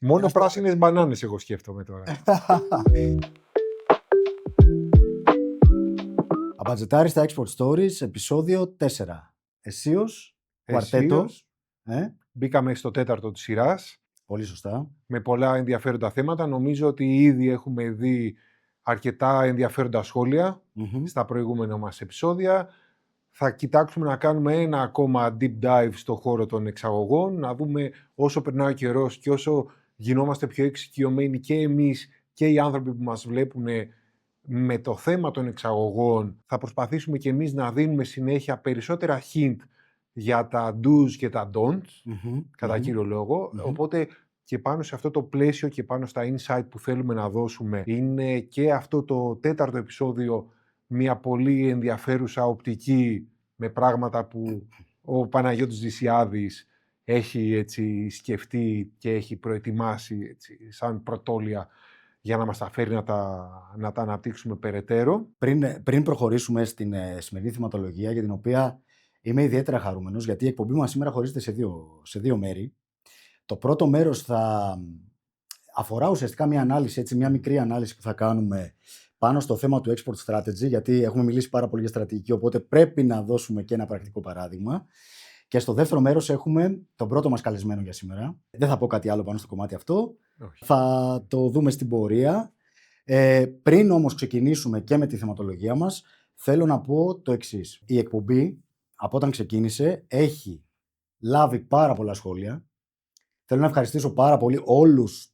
Μόνο πράσινες μπανάνες εγώ σκέφτομαι τώρα. Αμπατζετάριστα Export Stories, επεισόδιο 4. Εσείος, κουαρτέτο. Μπήκαμε στο 4ο της σειράς. Πολύ σωστά. Με πολλά ενδιαφέροντα θέματα. Νομίζω ότι ήδη έχουμε δει αρκετά ενδιαφέροντα σχόλια στα προηγούμενα μας επεισόδια. Θα κοιτάξουμε να κάνουμε ένα ακόμα deep dive στο χώρο των εξαγωγών, να δούμε όσο περνάει ο καιρός και όσο γινόμαστε πιο εξοικειωμένοι και εμείς και οι άνθρωποι που μας βλέπουν με το θέμα των εξαγωγών, θα προσπαθήσουμε και εμείς να δίνουμε συνέχεια περισσότερα hint για τα do's και τα don'ts, κατά κύριο λόγο. Οπότε και πάνω σε αυτό το πλαίσιο και πάνω στα insight που θέλουμε να δώσουμε, είναι και αυτό το 4ο επεισόδιο μια πολύ ενδιαφέρουσα οπτική με πράγματα που ο Παναγιώτης Δυσιάδης έχει έτσι σκεφτεί και έχει προετοιμάσει έτσι, σαν πρωτόλια για να μας τα φέρει να τα αναπτύξουμε περαιτέρω. Πριν προχωρήσουμε στην σημερινή θεματολογία, για την οποία είμαι ιδιαίτερα χαρούμενος, γιατί η εκπομπή μας σήμερα χωρίζεται σε δύο μέρη. Το πρώτο μέρος θα αφορά ουσιαστικά μια ανάλυση, έτσι, μια μικρή ανάλυση που θα κάνουμε πάνω στο θέμα του export strategy, γιατί έχουμε μιλήσει πάρα πολύ για στρατηγική, οπότε πρέπει να δώσουμε και ένα πρακτικό παράδειγμα. Και στο δεύτερο μέρος έχουμε τον πρώτο μας καλεσμένο για σήμερα. Δεν θα πω κάτι άλλο πάνω στο κομμάτι αυτό. Όχι. Θα το δούμε στην πορεία. Πριν όμως ξεκινήσουμε και με τη θεματολογία μας, θέλω να πω το εξής. Η εκπομπή, από όταν ξεκίνησε, έχει λάβει πάρα πολλά σχόλια. Θέλω να ευχαριστήσω πάρα πολύ όλους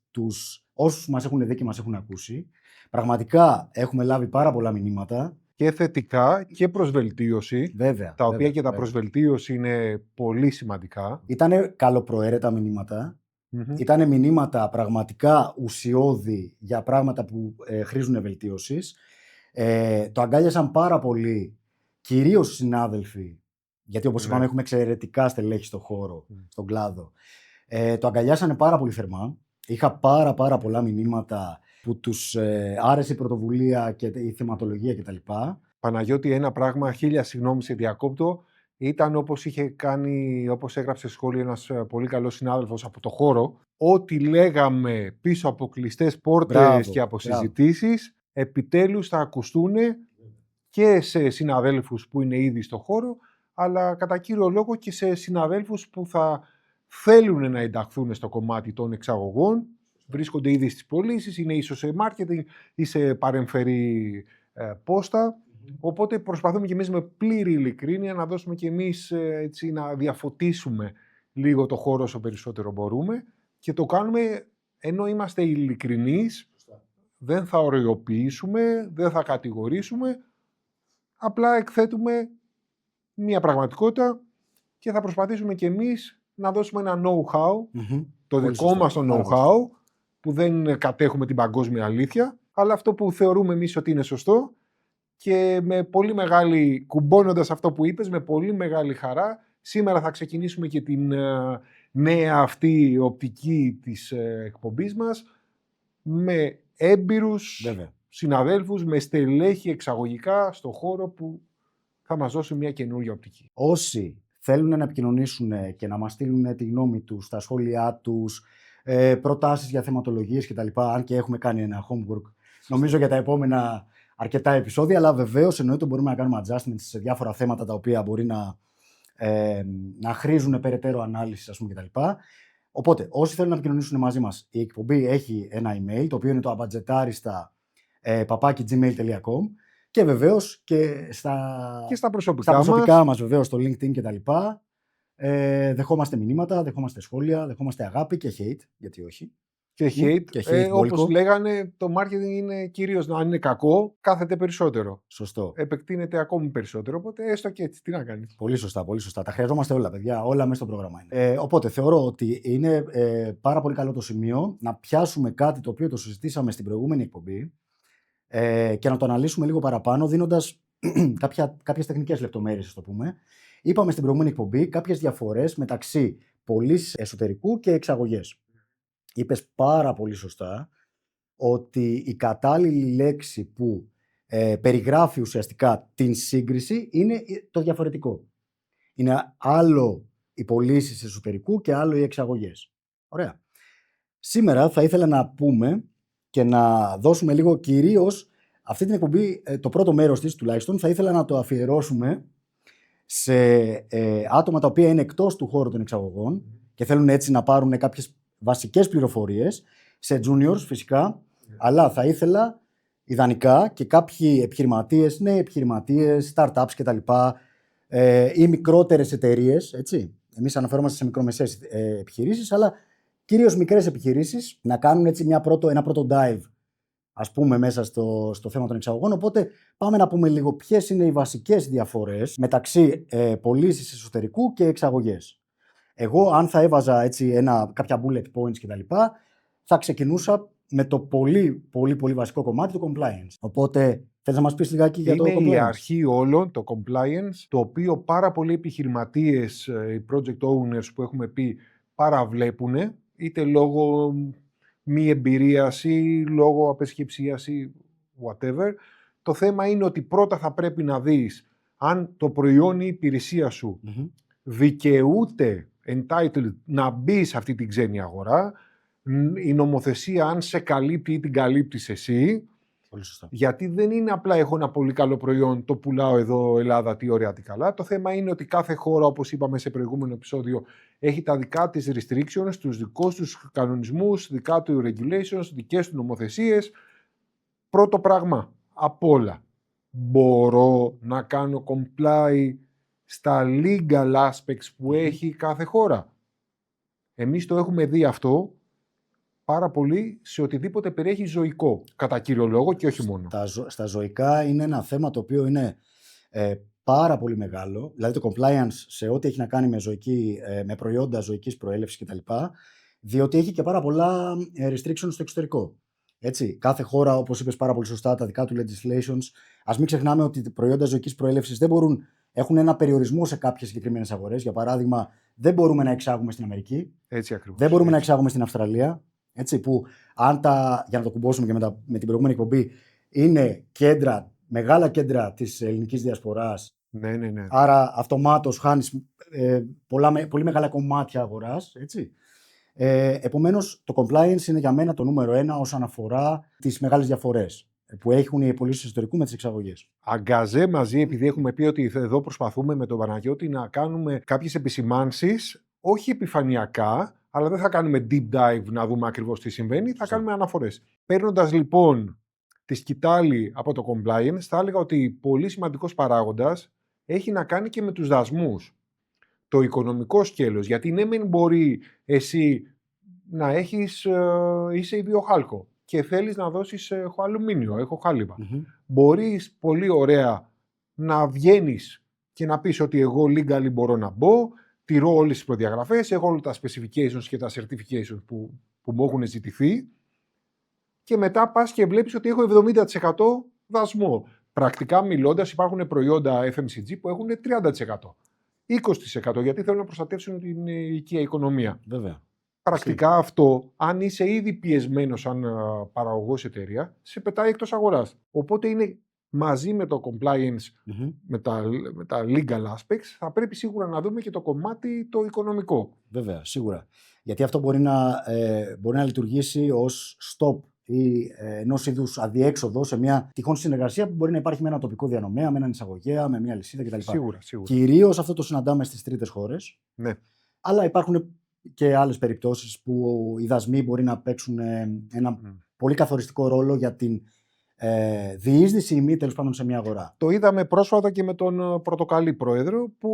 όσους μας έχουν δει και μας έχουν ακούσει. Πραγματικά έχουμε λάβει πάρα πολλά μηνύματα. Και θετικά και προς βελτίωση. Βέβαια. Τα οποία και τα προς βελτίωση είναι πολύ σημαντικά. Ήτανε καλοπροαίρετα μηνύματα. Ήτανε μηνύματα πραγματικά ουσιώδη για πράγματα που χρήζουν βελτίωσης. Το αγκάλιασαν πάρα πολύ, κυρίως οι συνάδελφοι, γιατί όπως είπαμε έχουμε εξαιρετικά στελέχη στον χώρο, στον κλάδο. Το αγκαλιάσανε πάρα πολύ θερμά. Είχα πάρα πολλά μηνύματα που τους άρεσε η πρωτοβουλία και η θεματολογία κτλ. Παναγιώτη, ένα πράγμα, 1000 συγγνώμη σε διακόπτω, ήταν όπως έγραψε σχόλιο ένας πολύ καλός συνάδελφος από το χώρο, ό,τι λέγαμε πίσω από κλειστές πόρτες και από συζητήσεις, επιτέλους θα ακουστούν και σε συναδέλφους που είναι ήδη στο χώρο, αλλά κατά κύριο λόγο και σε συναδέλφους που θα θέλουν να ενταχθούν στο κομμάτι των εξαγωγών, βρίσκονται ήδη στις πωλήσεις, είναι ίσως σε marketing ή σε παρεμφερή πόστα. Οπότε προσπαθούμε και εμείς με πλήρη ειλικρίνεια να δώσουμε και εμείς έτσι, να διαφωτίσουμε λίγο το χώρο όσο περισσότερο μπορούμε και το κάνουμε ενώ είμαστε ειλικρινείς, δεν θα οριοποιήσουμε, δεν θα κατηγορήσουμε, απλά εκθέτουμε μια πραγματικότητα και θα προσπαθήσουμε και εμείς να δώσουμε ένα know-how, το δικό μας το know-how, που δεν κατέχουμε την παγκόσμια αλήθεια, αλλά αυτό που θεωρούμε εμείς ότι είναι σωστό και με πολύ μεγάλη, κουμπώνοντας αυτό που είπες, με πολύ μεγάλη χαρά, σήμερα θα ξεκινήσουμε και την νέα αυτή οπτική της εκπομπής μας με έμπειρους συναδέλφους, με στελέχη εξαγωγικά στο χώρο που θα μας δώσει μια καινούργια οπτική. Όσοι θέλουν να επικοινωνήσουν και να μας στείλουν τη γνώμη τους, τα σχόλιά τους, προτάσεις για θεματολογίες κτλ. Αν και έχουμε κάνει ένα homework, νομίζω για τα επόμενα αρκετά επεισόδια, αλλά βεβαίως εννοείται μπορούμε να κάνουμε adjustments σε διάφορα θέματα τα οποία μπορεί να χρήζουν περαιτέρω ανάλυση, ας πούμε, κτλ. Οπότε, όσοι θέλουν να επικοινωνήσουν μαζί μας, η εκπομπή έχει ένα email, το οποίο είναι το abajetarista@gmail.com. Και βεβαίως και στα προσωπικά μας, βεβαίως, στο LinkedIn κτλ. Δεχόμαστε μηνύματα, δεχόμαστε σχόλια, δεχόμαστε αγάπη και hate, γιατί όχι. Και hate, όπως λέγανε, το marketing είναι κυρίως να είναι κακό, κάθεται περισσότερο. Σωστό. Επεκτείνεται ακόμη περισσότερο, οπότε έστω και έτσι, τι να κάνεις. Πολύ σωστά, πολύ σωστά. Τα χρειαζόμαστε όλα, παιδιά, όλα μέσα στο πρόγραμμα είναι. Οπότε θεωρώ ότι είναι πάρα πολύ καλό το σημείο να πιάσουμε κάτι το οποίο το συζητήσαμε στην προηγούμενη εκπομπή και να το αναλύσουμε λίγο παραπάνω, δίνοντας κάποιες τεχνικές λεπτομέρειες, ας το πούμε. Είπαμε στην προηγούμενη εκπομπή κάποιες διαφορές μεταξύ πωλήσεις εσωτερικού και εξαγωγές. Είπες πάρα πολύ σωστά ότι η κατάλληλη λέξη που περιγράφει ουσιαστικά την σύγκριση είναι το διαφορετικό. Είναι άλλο οι πωλήσεις εσωτερικού και άλλο οι εξαγωγές. Ωραία. Σήμερα θα ήθελα να πούμε και να δώσουμε λίγο κυρίως αυτή την εκπομπή, το πρώτο μέρος της τουλάχιστον, θα ήθελα να το αφιερώσουμε σε άτομα τα οποία είναι εκτός του χώρου των εξαγωγών και θέλουν έτσι να πάρουν κάποιες βασικές πληροφορίες, σε juniors φυσικά, αλλά θα ήθελα ιδανικά και κάποιοι επιχειρηματίες, νέοι επιχειρηματίες, startups κτλ. Ή μικρότερες εταιρείες, έτσι. Εμείς αναφέρομαστε σε μικρομεσαίες επιχειρήσεις, αλλά κυρίως μικρές επιχειρήσεις να κάνουν έτσι ένα πρώτο dive, ας πούμε, μέσα στο θέμα των εξαγωγών. Οπότε πάμε να πούμε λίγο ποιες είναι οι βασικές διαφορές μεταξύ πωλήσεις εσωτερικού και εξαγωγές. Εγώ, αν θα έβαζα έτσι κάποια bullet points κτλ., θα ξεκινούσα με το πολύ βασικό κομμάτι, το compliance. Οπότε, θέλεις να μας πεις λιγάκι για το compliance? Είναι η αρχή όλων, το compliance, το οποίο πάρα πολλοί επιχειρηματίες, οι project owners που έχουμε πει, παραβλέπουν, είτε λόγω μη εμπειρίας ή λόγω απεσκεψίας ή whatever. Το θέμα είναι ότι πρώτα θα πρέπει να δεις αν το προϊόν ή η υπηρεσία σου δικαιούται, entitled, να μπει σε αυτή την ξένη αγορά, η νομοθεσία αν σε καλύπτει ή την καλύπτεις εσύ. Πολύ σωστά. Γιατί δεν είναι απλά έχω ένα πολύ καλό προϊόν, το πουλάω εδώ Ελλάδα, τι ωραία, τι καλά. Το θέμα είναι ότι κάθε χώρα, όπως είπαμε σε προηγούμενο επεισόδιο, έχει τα δικά της restrictions, τους δικούς τους κανονισμούς, δικά του regulations, δικές του νομοθεσίες. Πρώτο πράγμα, απ' όλα, μπορώ να κάνω comply στα legal aspects που έχει κάθε χώρα. Εμείς το έχουμε δει αυτό πάρα πολύ σε οτιδήποτε περιέχει ζωικό, κατά κύριο λόγο και όχι μόνο. Στα ζωικά είναι ένα θέμα το οποίο είναι πάρα πολύ μεγάλο, δηλαδή το compliance σε ό,τι έχει να κάνει με προϊόντα ζωικής προέλευσης κτλ. Διότι έχει και πάρα πολλά restrictions στο εξωτερικό. Έτσι, κάθε χώρα, όπως είπες πάρα πολύ σωστά, τα δικά του legislations. Ας μην ξεχνάμε ότι τα προϊόντα ζωικής προέλευσης έχουν ένα περιορισμό σε κάποιες συγκεκριμένες αγορές. Για παράδειγμα, δεν μπορούμε να εξάγουμε στην Αμερική. Έτσι ακριβώς. Δεν μπορούμε να εξάγουμε στην Αυστραλία. Έτσι, που για να το κουμπώσουμε και με την προηγούμενη εκπομπή, είναι μεγάλα κέντρα της ελληνικής διασποράς. Ναι. Άρα αυτομάτως χάνεις πολύ μεγάλα κομμάτια αγοράς. Έτσι. Επομένως, το compliance είναι για μένα το νούμερο 1 όσον αφορά τις μεγάλες διαφορές που έχουν οι πωλήσεις εσωτερικού με τις εξαγωγές. Αγκαζέ μαζί, επειδή έχουμε πει ότι εδώ προσπαθούμε με τον Παναγιώτη να κάνουμε κάποιες επισημάνσεις, όχι επιφανειακά, αλλά δεν θα κάνουμε deep dive να δούμε ακριβώς τι συμβαίνει, θα κάνουμε αναφορές. Παίρνοντας λοιπόν τη σκητάλη από το compliance, θα έλεγα ότι πολύ σημαντικός παράγοντας έχει να κάνει και με τους δασμούς. Το οικονομικό σκέλος, γιατί ναι μεν μπορεί εσύ να είσαι βιοχάλκο και θέλεις να δώσεις έχω αλουμίνιο, έχω χάλιβα. Μπορείς πολύ ωραία να βγαίνεις και να πεις ότι εγώ legally μπορώ να μπω, τηρώ όλες τις προδιαγραφές, έχω όλα τα specifications και τα certifications που μου έχουν ζητηθεί και μετά πας και βλέπεις ότι έχω 70% δασμό. Πρακτικά μιλώντας υπάρχουν προϊόντα FMCG που έχουν 30%. 20% γιατί θέλουν να προστατεύσουν την οικία οικονομία. Βέβαια. Πρακτικά αυτό, αν είσαι ήδη πιεσμένος σαν παραγωγός εταιρεία, σε πετάει εκτός αγοράς. Οπότε είναι μαζί με το compliance, με τα legal aspects, θα πρέπει σίγουρα να δούμε και το κομμάτι το οικονομικό. Βέβαια, σίγουρα. Γιατί αυτό μπορεί να λειτουργήσει ως stop ή ενός είδους αδιέξοδο σε μια τυχόν συνεργασία που μπορεί να υπάρχει με ένα τοπικό διανομέα, με έναν εισαγωγέα, με μια λυσίδα κτλ. Σίγουρα. Κυρίως αυτό το συναντάμε στις τρίτες χώρες. Ναι. Αλλά υπάρχουν και άλλες περιπτώσεις που οι δασμοί μπορεί να παίξουν ένα πολύ καθοριστικό ρόλο για την διείσδυση ή μη τέλος πάντων σε μια αγορά. Το είδαμε πρόσφατα και με τον Πορτοκαλί πρόεδρο που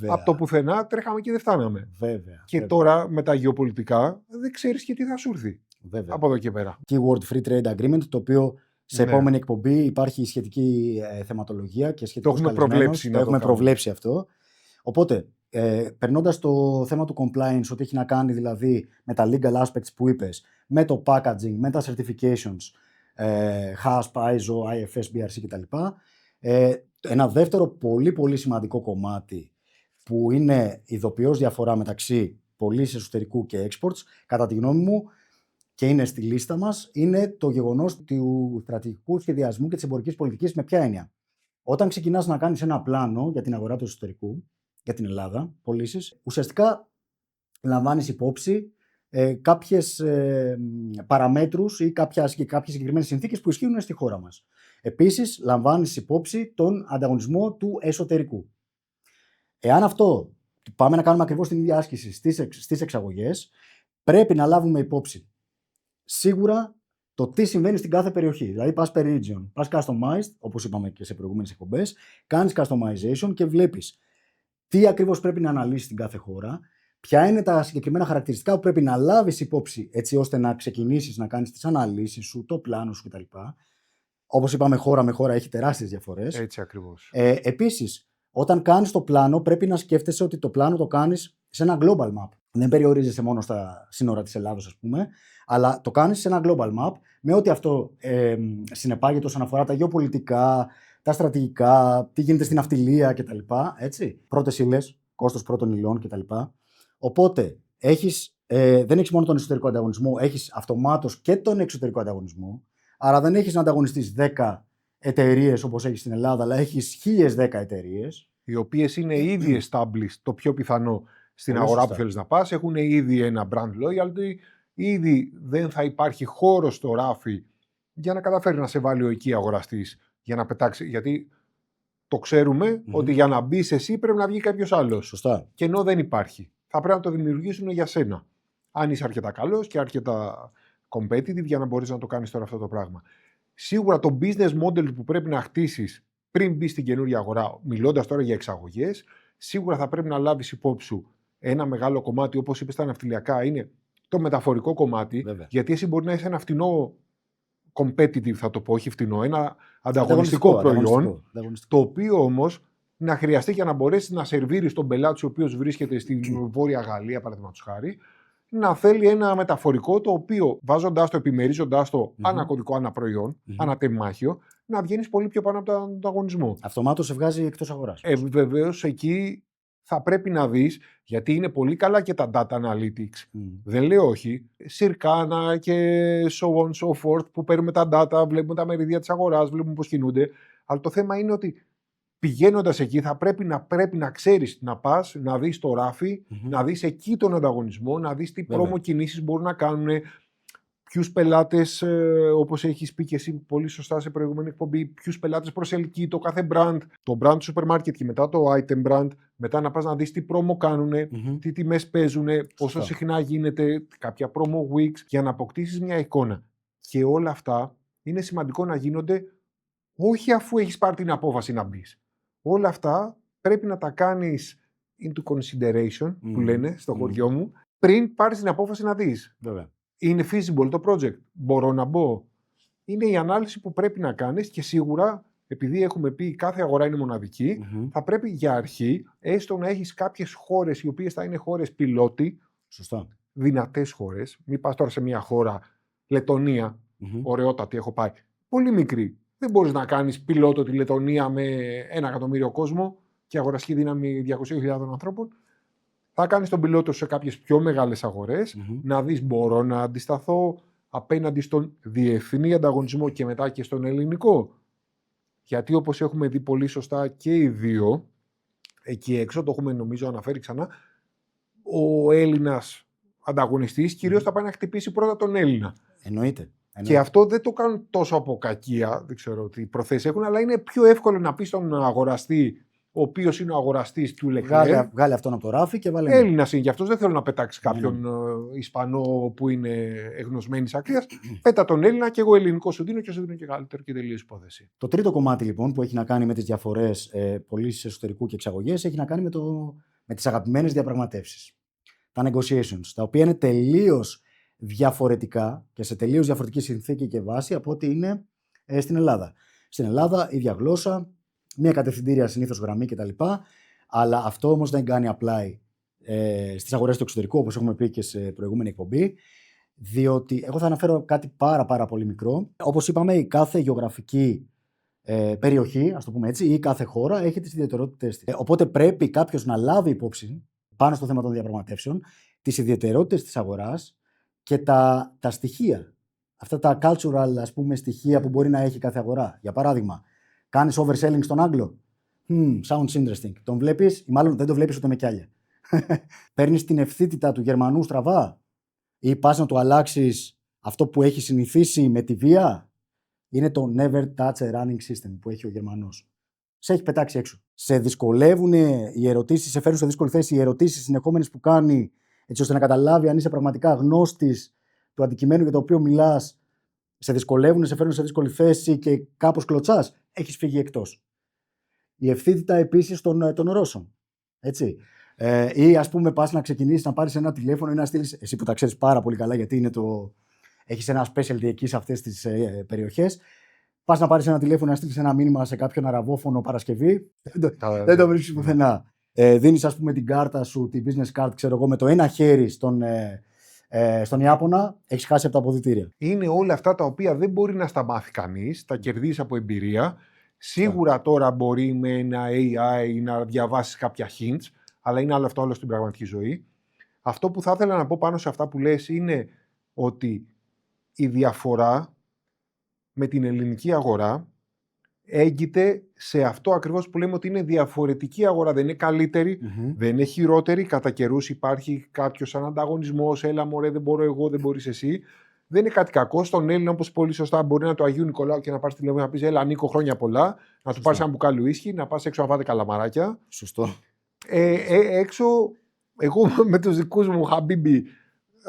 από το πουθενά τρέχαμε και δεν φτάναμε. Βέβαια. Και τώρα με τα γεωπολιτικά δεν ξέρεις και τι θα σου έρθει. Βέβαια. Από εδώ και πέρα. Keyword Free Trade Agreement, το οποίο σε επόμενη εκπομπή υπάρχει σχετική θεματολογία και σχετικός καλεσμένος. Το έχουμε προβλέψει αυτό. Οπότε, περνώντας το θέμα του compliance, ό,τι έχει να κάνει δηλαδή με τα legal aspects που είπες, με το packaging, με τα certifications, HASP, ISO, IFS, BRC κτλ. Ένα δεύτερο πολύ σημαντικό κομμάτι που είναι ειδοποιώς διαφορά μεταξύ πωλήσης εσωτερικού και exports, κατά τη γνώμη μου, και είναι στη λίστα μας, είναι το γεγονός του στρατηγικού σχεδιασμού και της εμπορικής πολιτικής. Με ποια έννοια? Όταν ξεκινάς να κάνεις ένα πλάνο για την αγορά του εσωτερικού, για την Ελλάδα, πωλήσεις, ουσιαστικά λαμβάνεις υπόψη κάποιες παραμέτρους ή κάποιες συγκεκριμένες συνθήκες που ισχύουν στη χώρα μας. Επίσης, λαμβάνεις υπόψη τον ανταγωνισμό του εσωτερικού. Εάν αυτό πάμε να κάνουμε ακριβώς την ίδια άσκηση στις εξαγωγές, πρέπει να λάβουμε υπόψη σίγουρα το τι συμβαίνει στην κάθε περιοχή. Δηλαδή, πας per region, πας customized, όπως είπαμε και σε προηγούμενες εκπομπές, κάνεις customization και βλέπεις τι ακριβώς πρέπει να αναλύσεις στην κάθε χώρα, ποια είναι τα συγκεκριμένα χαρακτηριστικά που πρέπει να λάβεις υπόψη έτσι ώστε να ξεκινήσεις να κάνεις τις αναλύσεις σου, το πλάνο σου κτλ. Όπως είπαμε, χώρα με χώρα έχει τεράστιες διαφορές. Έτσι ακριβώς. Επίσης, όταν κάνεις το πλάνο, πρέπει να σκέφτεσαι ότι το πλάνο το κάνεις σε ένα global map. Δεν περιορίζεσαι μόνο στα σύνορα της Ελλάδος, ας πούμε, αλλά το κάνεις σε ένα global map με ό,τι αυτό συνεπάγεται όσον αφορά τα γεωπολιτικά, τα στρατηγικά, τι γίνεται στην ναυτιλία κτλ. Πρώτες ύλες, κόστος πρώτων υλών κτλ. Οπότε δεν έχεις μόνο τον εσωτερικό ανταγωνισμό, έχεις αυτομάτως και τον εξωτερικό ανταγωνισμό. Άρα δεν έχεις να ανταγωνιστείς 10 εταιρείες όπως έχεις στην Ελλάδα, αλλά έχεις 1010 εταιρείες. Οι οποίες είναι ήδη established, το πιο πιθανό, στην Πολύ αγορά σωστά. που θέλεις να πας. Έχουν ήδη ένα brand loyalty. Ήδη δεν θα υπάρχει χώρο στο ράφι για να καταφέρει να σε βάλει ο εκεί αγοραστής για να πετάξει. Γιατί το ξέρουμε ότι για να μπεις εσύ πρέπει να βγει κάποιος άλλος. Σωστά. Και ενώ δεν υπάρχει. Θα πρέπει να το δημιουργήσουν για σένα. Αν είσαι αρκετά καλός και αρκετά competitive για να μπορείς να το κάνεις τώρα αυτό το πράγμα. Σίγουρα το business model που πρέπει να χτίσεις πριν μπει στην καινούργια αγορά, μιλώντας τώρα για εξαγωγές, σίγουρα θα πρέπει να λάβεις υπόψη σου ένα μεγάλο κομμάτι, όπως είπες, τα ναυτιλιακά, είναι το μεταφορικό κομμάτι. Βέβαια. Γιατί εσύ μπορεί να είσαι ένα φτηνό competitive, θα το πω, όχι φτηνό, ένα ανταγωνιστικό προϊόν, το οποίο όμως να χρειαστεί για να μπορέσει να σερβίρεις τον πελάτη ο οποίος βρίσκεται στην Βόρεια Γαλλία, παραδείγματος χάρη, να θέλει ένα μεταφορικό το οποίο βάζοντάς το, επιμερίζοντάς το ανά κωδικό, ανά προϊόν, ανά τεμάχιο, να βγαίνεις πολύ πιο πάνω από τον ανταγωνισμό. Αυτομάτως σε βγάζει εκτός αγοράς. Βεβαίως εκεί θα πρέπει να δεις, γιατί είναι πολύ καλά και τα data analytics. Δεν λέω όχι. Σιρκάνα και so on so forth που παίρνουμε τα data, βλέπουμε τα μερίδια της αγοράς, βλέπουμε πώς κινούνται. Αλλά το θέμα είναι ότι πηγαίνοντας εκεί θα πρέπει να ξέρεις να πας, να δεις το ράφι, να δεις εκεί τον ανταγωνισμό, να δεις τι πρόμο κινήσεις μπορούν να κάνουν, ποιους πελάτες, όπως έχεις πει και εσύ πολύ σωστά σε προηγούμενη εκπομπή, ποιους πελάτες προσελκύει το κάθε brand, το brand του σούπερ μάρκετ και μετά το item brand, μετά να πας να δεις τι πρόμο κάνουν, τι τιμές παίζουν, πόσο συχνά γίνεται, κάποια promo weeks, για να αποκτήσεις μια εικόνα. Και όλα αυτά είναι σημαντικό να γίνονται όχι αφού έχεις πάρει την απόφαση να μπεις. Όλα αυτά πρέπει να τα κάνεις into consideration, που λένε στο χωριό μου, πριν πάρεις την απόφαση να δεις. Βέβαια. Είναι feasible το project, μπορώ να μπω. Είναι η ανάλυση που πρέπει να κάνεις και σίγουρα, επειδή έχουμε πει κάθε αγορά είναι μοναδική, θα πρέπει για αρχή έστω να έχεις κάποιες χώρες οι οποίες θα είναι χώρες πιλότη, Σωστά. δυνατές χώρες. Μην πας τώρα σε μια χώρα, Λετωνία, ωραιότατη, έχω πάει, πολύ μικρή. Δεν μπορείς να κάνεις πιλότο τη Λετωνία με 1 εκατομμύριο κόσμο και αγοραστική δύναμη 200.000 ανθρώπων. Θα κάνεις τον πιλότο σε κάποιες πιο μεγάλες αγορές, να δεις μπορώ να αντισταθώ απέναντι στον διεθνή ανταγωνισμό και μετά και στον ελληνικό. Γιατί όπως έχουμε δει πολύ σωστά και οι δύο, εκεί έξω, το έχουμε νομίζω αναφέρει ξανά, ο Έλληνας ανταγωνιστής κυρίως θα πάει να χτυπήσει πρώτα τον Έλληνα. Εννοείται. Και αυτό δεν το κάνουν τόσο από κακία, δεν ξέρω τι προθέσεις έχουν, αλλά είναι πιο εύκολο να πει στον αγοραστή, ο οποίος είναι ο αγοραστής του Leclerc. Βγάλε αυτόν από το ράφι και βάλε. Έλληνας είναι, γι' αυτό δεν θέλω να πετάξει κάποιον Ισπανό που είναι εγνωσμένης ακρίας. Πέτα τον Έλληνα και εγώ ελληνικό σου δίνω και σου δίνω και καλύτερο και τελείως υπόθεση. Το τρίτο κομμάτι λοιπόν που έχει να κάνει με τις διαφορές πωλήσεις εσωτερικού και εξαγωγές έχει να κάνει με τις αγαπημένες διαπραγματεύσεις. Τα negotiations, τα οποία είναι τελείως διαφορετικά και σε τελείως διαφορετική συνθήκη και βάση από ό,τι είναι στην Ελλάδα. Στην Ελλάδα, ίδια γλώσσα, μία κατευθυντήρια συνήθως γραμμή κτλ. Αλλά αυτό όμως δεν κάνει apply στις αγορές του εξωτερικού, όπως έχουμε πει και σε προηγούμενη εκπομπή, διότι εγώ θα αναφέρω κάτι πάρα πολύ μικρό. Όπως είπαμε, η κάθε γεωγραφική περιοχή, ας το πούμε έτσι, ή κάθε χώρα έχει τις ιδιαιτερότητες της. Οπότε πρέπει κάποιος να λάβει υπόψη πάνω στο θέμα των διαπραγματεύσεων τις ιδιαιτερότητες της αγοράς και τα στοιχεία. Αυτά τα cultural, ας πούμε, στοιχεία που μπορεί να έχει κάθε αγορά. Για παράδειγμα, κάνεις overselling στον Άγγλο. Sounds interesting. Τον βλέπεις, ή μάλλον δεν τον βλέπεις ούτε με κιάλια. Παίρνεις την ευθύτητα του Γερμανού στραβά. ή πας να του αλλάξεις αυτό που έχει συνηθίσει με τη βία. Είναι το never touch a running system που έχει ο Γερμανός. Σε έχει πετάξει έξω. Σε δυσκολεύουν οι ερωτήσεις, σε φέρουν σε δύσκολη θέση οι ερωτήσεις συνεχόμενες που κάνει, έτσι ώστε να καταλάβει αν είσαι πραγματικά γνώστης του αντικειμένου για το οποίο μιλάς. Σε δυσκολεύουν, σε φέρνουν σε δύσκολη θέση και κάπως κλωτσάς. Έχεις φύγει εκτός. Η ευθύτητα επίσης των Ρώσων. Έτσι. Ή ας πούμε πας να ξεκινήσεις να πάρεις ένα τηλέφωνο ή να στείλεις, εσύ που τα ξέρεις πάρα πολύ καλά γιατί είναι έχεις ένα specialty εκεί σε αυτές τις περιοχές, πας να πάρεις ένα τηλέφωνο να στείλεις ένα μήνυμα σε κάποιον αραβόφωνο Παρασκευή, δεν το βρίσκεις πουθενά. Δίνεις ας πούμε την κάρτα σου, την business card, ξέρω εγώ, με το ένα χέρι στον Ιάπωνα, έχεις χάσει από τα αποδυτήρια. Είναι όλα αυτά τα οποία δεν μπορεί να στα μάθει κανείς, τα κερδίζει από εμπειρία. Σίγουρα τώρα μπορεί με ένα AI να διαβάσεις κάποια hints, αλλά είναι άλλο αυτό όλο στην πραγματική ζωή. Αυτό που θα ήθελα να πω πάνω σε αυτά που λες είναι ότι η διαφορά με την ελληνική αγορά έγκυται σε αυτό ακριβώς που λέμε ότι είναι διαφορετική αγορά. Δεν είναι καλύτερη, δεν είναι χειρότερη. Κατά καιρούς υπάρχει κάποιος ανταγωνισμός. Έλα μωρέ, δεν μπορώ εγώ, δεν μπορείς εσύ. Δεν είναι κάτι κακό. Στον Έλληνα, όπως πολύ σωστά, μπορεί να το Αγίου Νικολάου και να πάρει τηλέφωνο να πει: Έλα, Νίκο, χρόνια πολλά. Να του πάρει ένα μπουκάλι ουίσκι, να πα έξω να φάτε καλαμαράκια. Σωστό. Έξω, εγώ με τους δικούς μου Χαμπίμπι,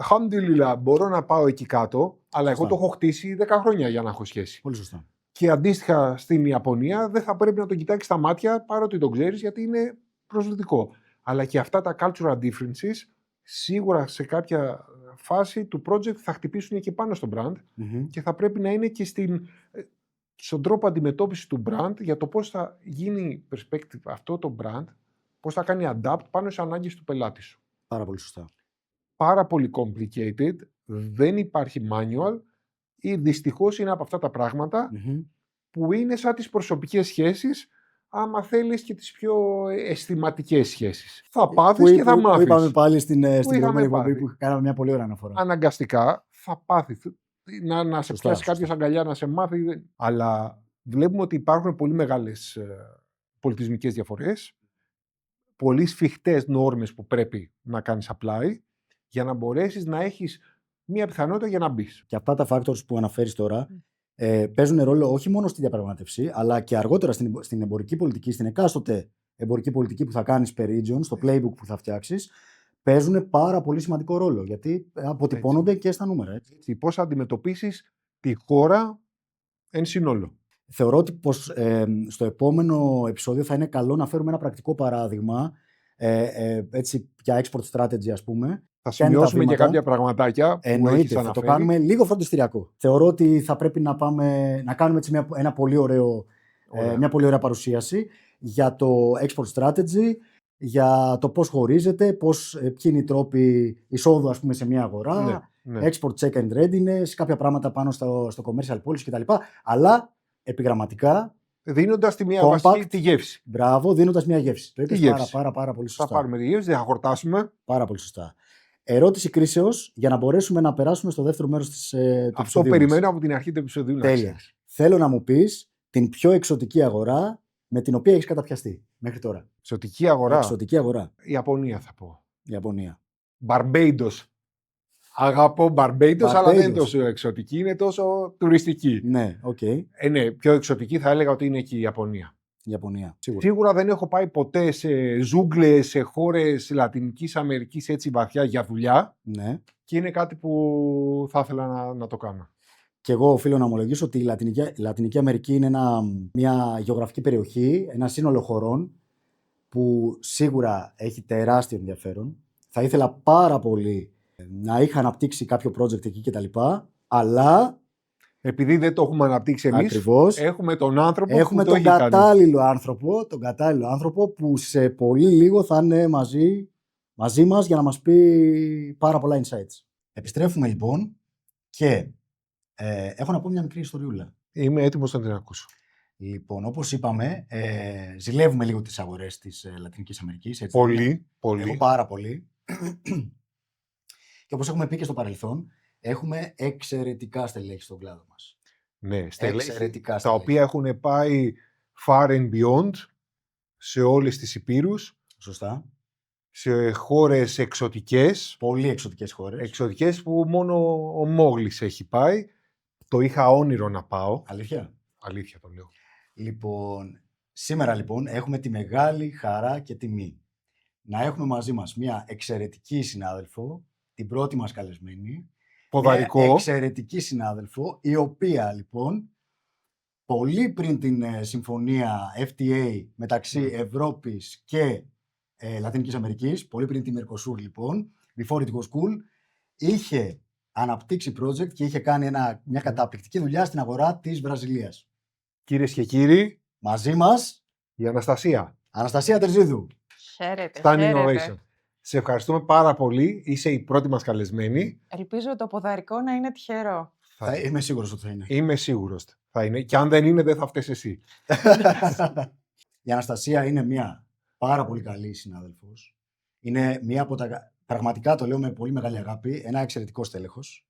χαμντουλιλά, μπορώ να πάω εκεί κάτω, αλλά εγώ το έχω χτίσει 10 χρόνια για να έχω σχέση. Πολύ σωστά. Και αντίστοιχα στην Ιαπωνία δεν θα πρέπει να τον κοιτάξει στα μάτια παρότι τον ξέρεις γιατί είναι προσβλητικό. Αλλά και αυτά τα cultural differences σίγουρα σε κάποια φάση του project θα χτυπήσουν και πάνω στο brand και θα πρέπει να είναι και στον τρόπο αντιμετώπισης του brand για το πώς θα γίνει perspective αυτό το brand, πώς θα κάνει adapt πάνω σε ανάγκες του πελάτη σου. Πάρα πολύ σωστά. Πάρα πολύ complicated, δεν υπάρχει manual ή δυστυχώς είναι από αυτά τα πράγματα που είναι σαν τις προσωπικές σχέσεις, άμα θέλεις και τις πιο αισθηματικές σχέσεις. Θα πάθεις και θα μάθεις. Που είπαμε πάλι στην προηγούμενη εκπομπή που κάναμε μια πολύ ωραία αναφορά. Αναγκαστικά θα πάθεις. Να σε πιάσει κάποιος αγκαλιά, να σε μάθει. Αλλά βλέπουμε ότι υπάρχουν πολύ μεγάλες πολιτισμικές διαφορές, πολύ σφιχτές νόρμες που πρέπει να κάνεις apply για να μπορέσεις να έχεις μία πιθανότητα για να μπεις. Και αυτά τα factors που αναφέρεις τώρα παίζουν ρόλο όχι μόνο στη διαπραγμάτευση, αλλά και αργότερα στην εμπορική πολιτική, στην εκάστοτε εμπορική πολιτική που θα κάνεις per region, στο playbook που θα φτιάξεις, παίζουν πάρα πολύ σημαντικό ρόλο, γιατί αποτυπώνονται και στα νούμερα. Έτσι. Πώς θα αντιμετωπίσεις τη χώρα εν συνόλο. Θεωρώ ότι πως, στο επόμενο επεισόδιο θα είναι καλό να φέρουμε ένα πρακτικό παράδειγμα έτσι, για export strategy, ας πούμε. Θα σημειώσουμε και κάποια πραγματάκια που έχεις αναφέρει. Θα το κάνουμε λίγο φροντιστηριακό. Θεωρώ ότι θα πρέπει να κάνουμε έτσι μια πολύ ωραία παρουσίαση για το export strategy, για το πώς χωρίζεται, ποιοι είναι οι τρόποι εισόδου, ας πούμε, σε μια αγορά, export check and readiness, κάποια πράγματα πάνω στο commercial policy κτλ. Αλλά επιγραμματικά, δίνοντας τη μία βασική τη γεύση. Μπράβο, δίνοντας μια γεύση. Το είπες πάρα πολύ σωστά. Θα πάρουμε τη γεύση, δεν θα χορτάσουμε. Πάρα πολύ σωστά. Ερώτηση κρίσεως για να μπορέσουμε να περάσουμε στο δεύτερο μέρος του επεισοδίου. Αυτό περιμένω από την αρχή του επεισοδίου. Τέλεια. Θέλω να μου πεις την πιο εξωτική αγορά με την οποία έχεις καταπιαστεί μέχρι τώρα. Εξωτική αγορά. Εξωτική αγορά. Ιαπωνία θα πω. Ιαπωνία. Barbados. Αγαπώ Barbados, αλλά δεν είναι τόσο εξωτική, είναι τόσο τουριστική. Ναι, οκ. Ναι, πιο εξωτική θα έλεγα ότι είναι και η Ιαπωνία. Ιαπωνία. Σίγουρα δεν έχω πάει ποτέ σε ζούγκλες, σε χώρες Λατινικής Αμερικής έτσι βαθιά για δουλειά. Ναι. Και είναι κάτι που θα ήθελα να το κάνω. Και εγώ οφείλω να ομολογήσω ότι η Λατινική Αμερική είναι μια γεωγραφική περιοχή, ένα σύνολο χωρών που σίγουρα έχει τεράστιο ενδιαφέρον. Θα ήθελα πάρα πολύ να είχα αναπτύξει κάποιο project εκεί κτλ. Αλλά επειδή δεν το έχουμε αναπτύξει εμείς, ακριβώς, έχουμε τον άνθρωπο έχουμε που το τον κατάλληλο άνθρωπο που σε πολύ λίγο θα είναι μαζί μας για να μας πει πάρα πολλά insights. Επιστρέφουμε λοιπόν και έχω να πω μια μικρή ιστοριούλα. Είμαι έτοιμος να την ακούσω. Λοιπόν, όπως είπαμε, ζηλεύουμε λίγο τις αγορές της Λατινικής Αμερικής. Έτσι, πολύ. Εγώ πάρα πολύ. Και όπως έχουμε πει και στο παρελθόν, έχουμε εξαιρετικά στελέχη στον κλάδο μας. Ναι, στελέχη τα οποία έχουν πάει far and beyond σε όλες τις υπήρους. Σωστά. σε χώρες εξωτικές. Πολύ εξωτικές χώρες. Εξωτικές που μόνο ο Μόγλης έχει πάει. Το είχα όνειρο να πάω. Αλήθεια. Αλήθεια το λέω. Λοιπόν, σήμερα λοιπόν έχουμε τη μεγάλη χαρά και τιμή να έχουμε μαζί μας μια εξαιρετική συνάδελφο, την πρώτη μας καλεσμένη. Ποδαρικό. Μια εξαιρετική συνάδελφο, η οποία λοιπόν πολύ πριν την συμφωνία FTA μεταξύ Ευρώπης και Λατινικής Αμερικής, πολύ πριν τη Mercosur λοιπόν, before it was cool, είχε αναπτύξει project και είχε κάνει μια καταπληκτική δουλειά στην αγορά της Βραζιλίας. Κυρίες και κύριοι, Μαζί μας η Αναστασία Τερζίδου. Χαίρετε. Standing Ovation. Σε ευχαριστούμε πάρα πολύ. Είσαι η πρώτη μας καλεσμένη. Ελπίζω το ποδαρικό να είναι τυχερό. Είμαι σίγουρος ότι θα είναι. Είμαι σίγουρος θα είναι. Και αν δεν είναι, δεν θα φταίς εσύ. Η Αναστασία είναι μια πάρα πολύ καλή συνάδελφος. Είναι μία από τα. Πραγματικά το λέω με πολύ μεγάλη αγάπη. Ένα εξαιρετικό στέλεχος.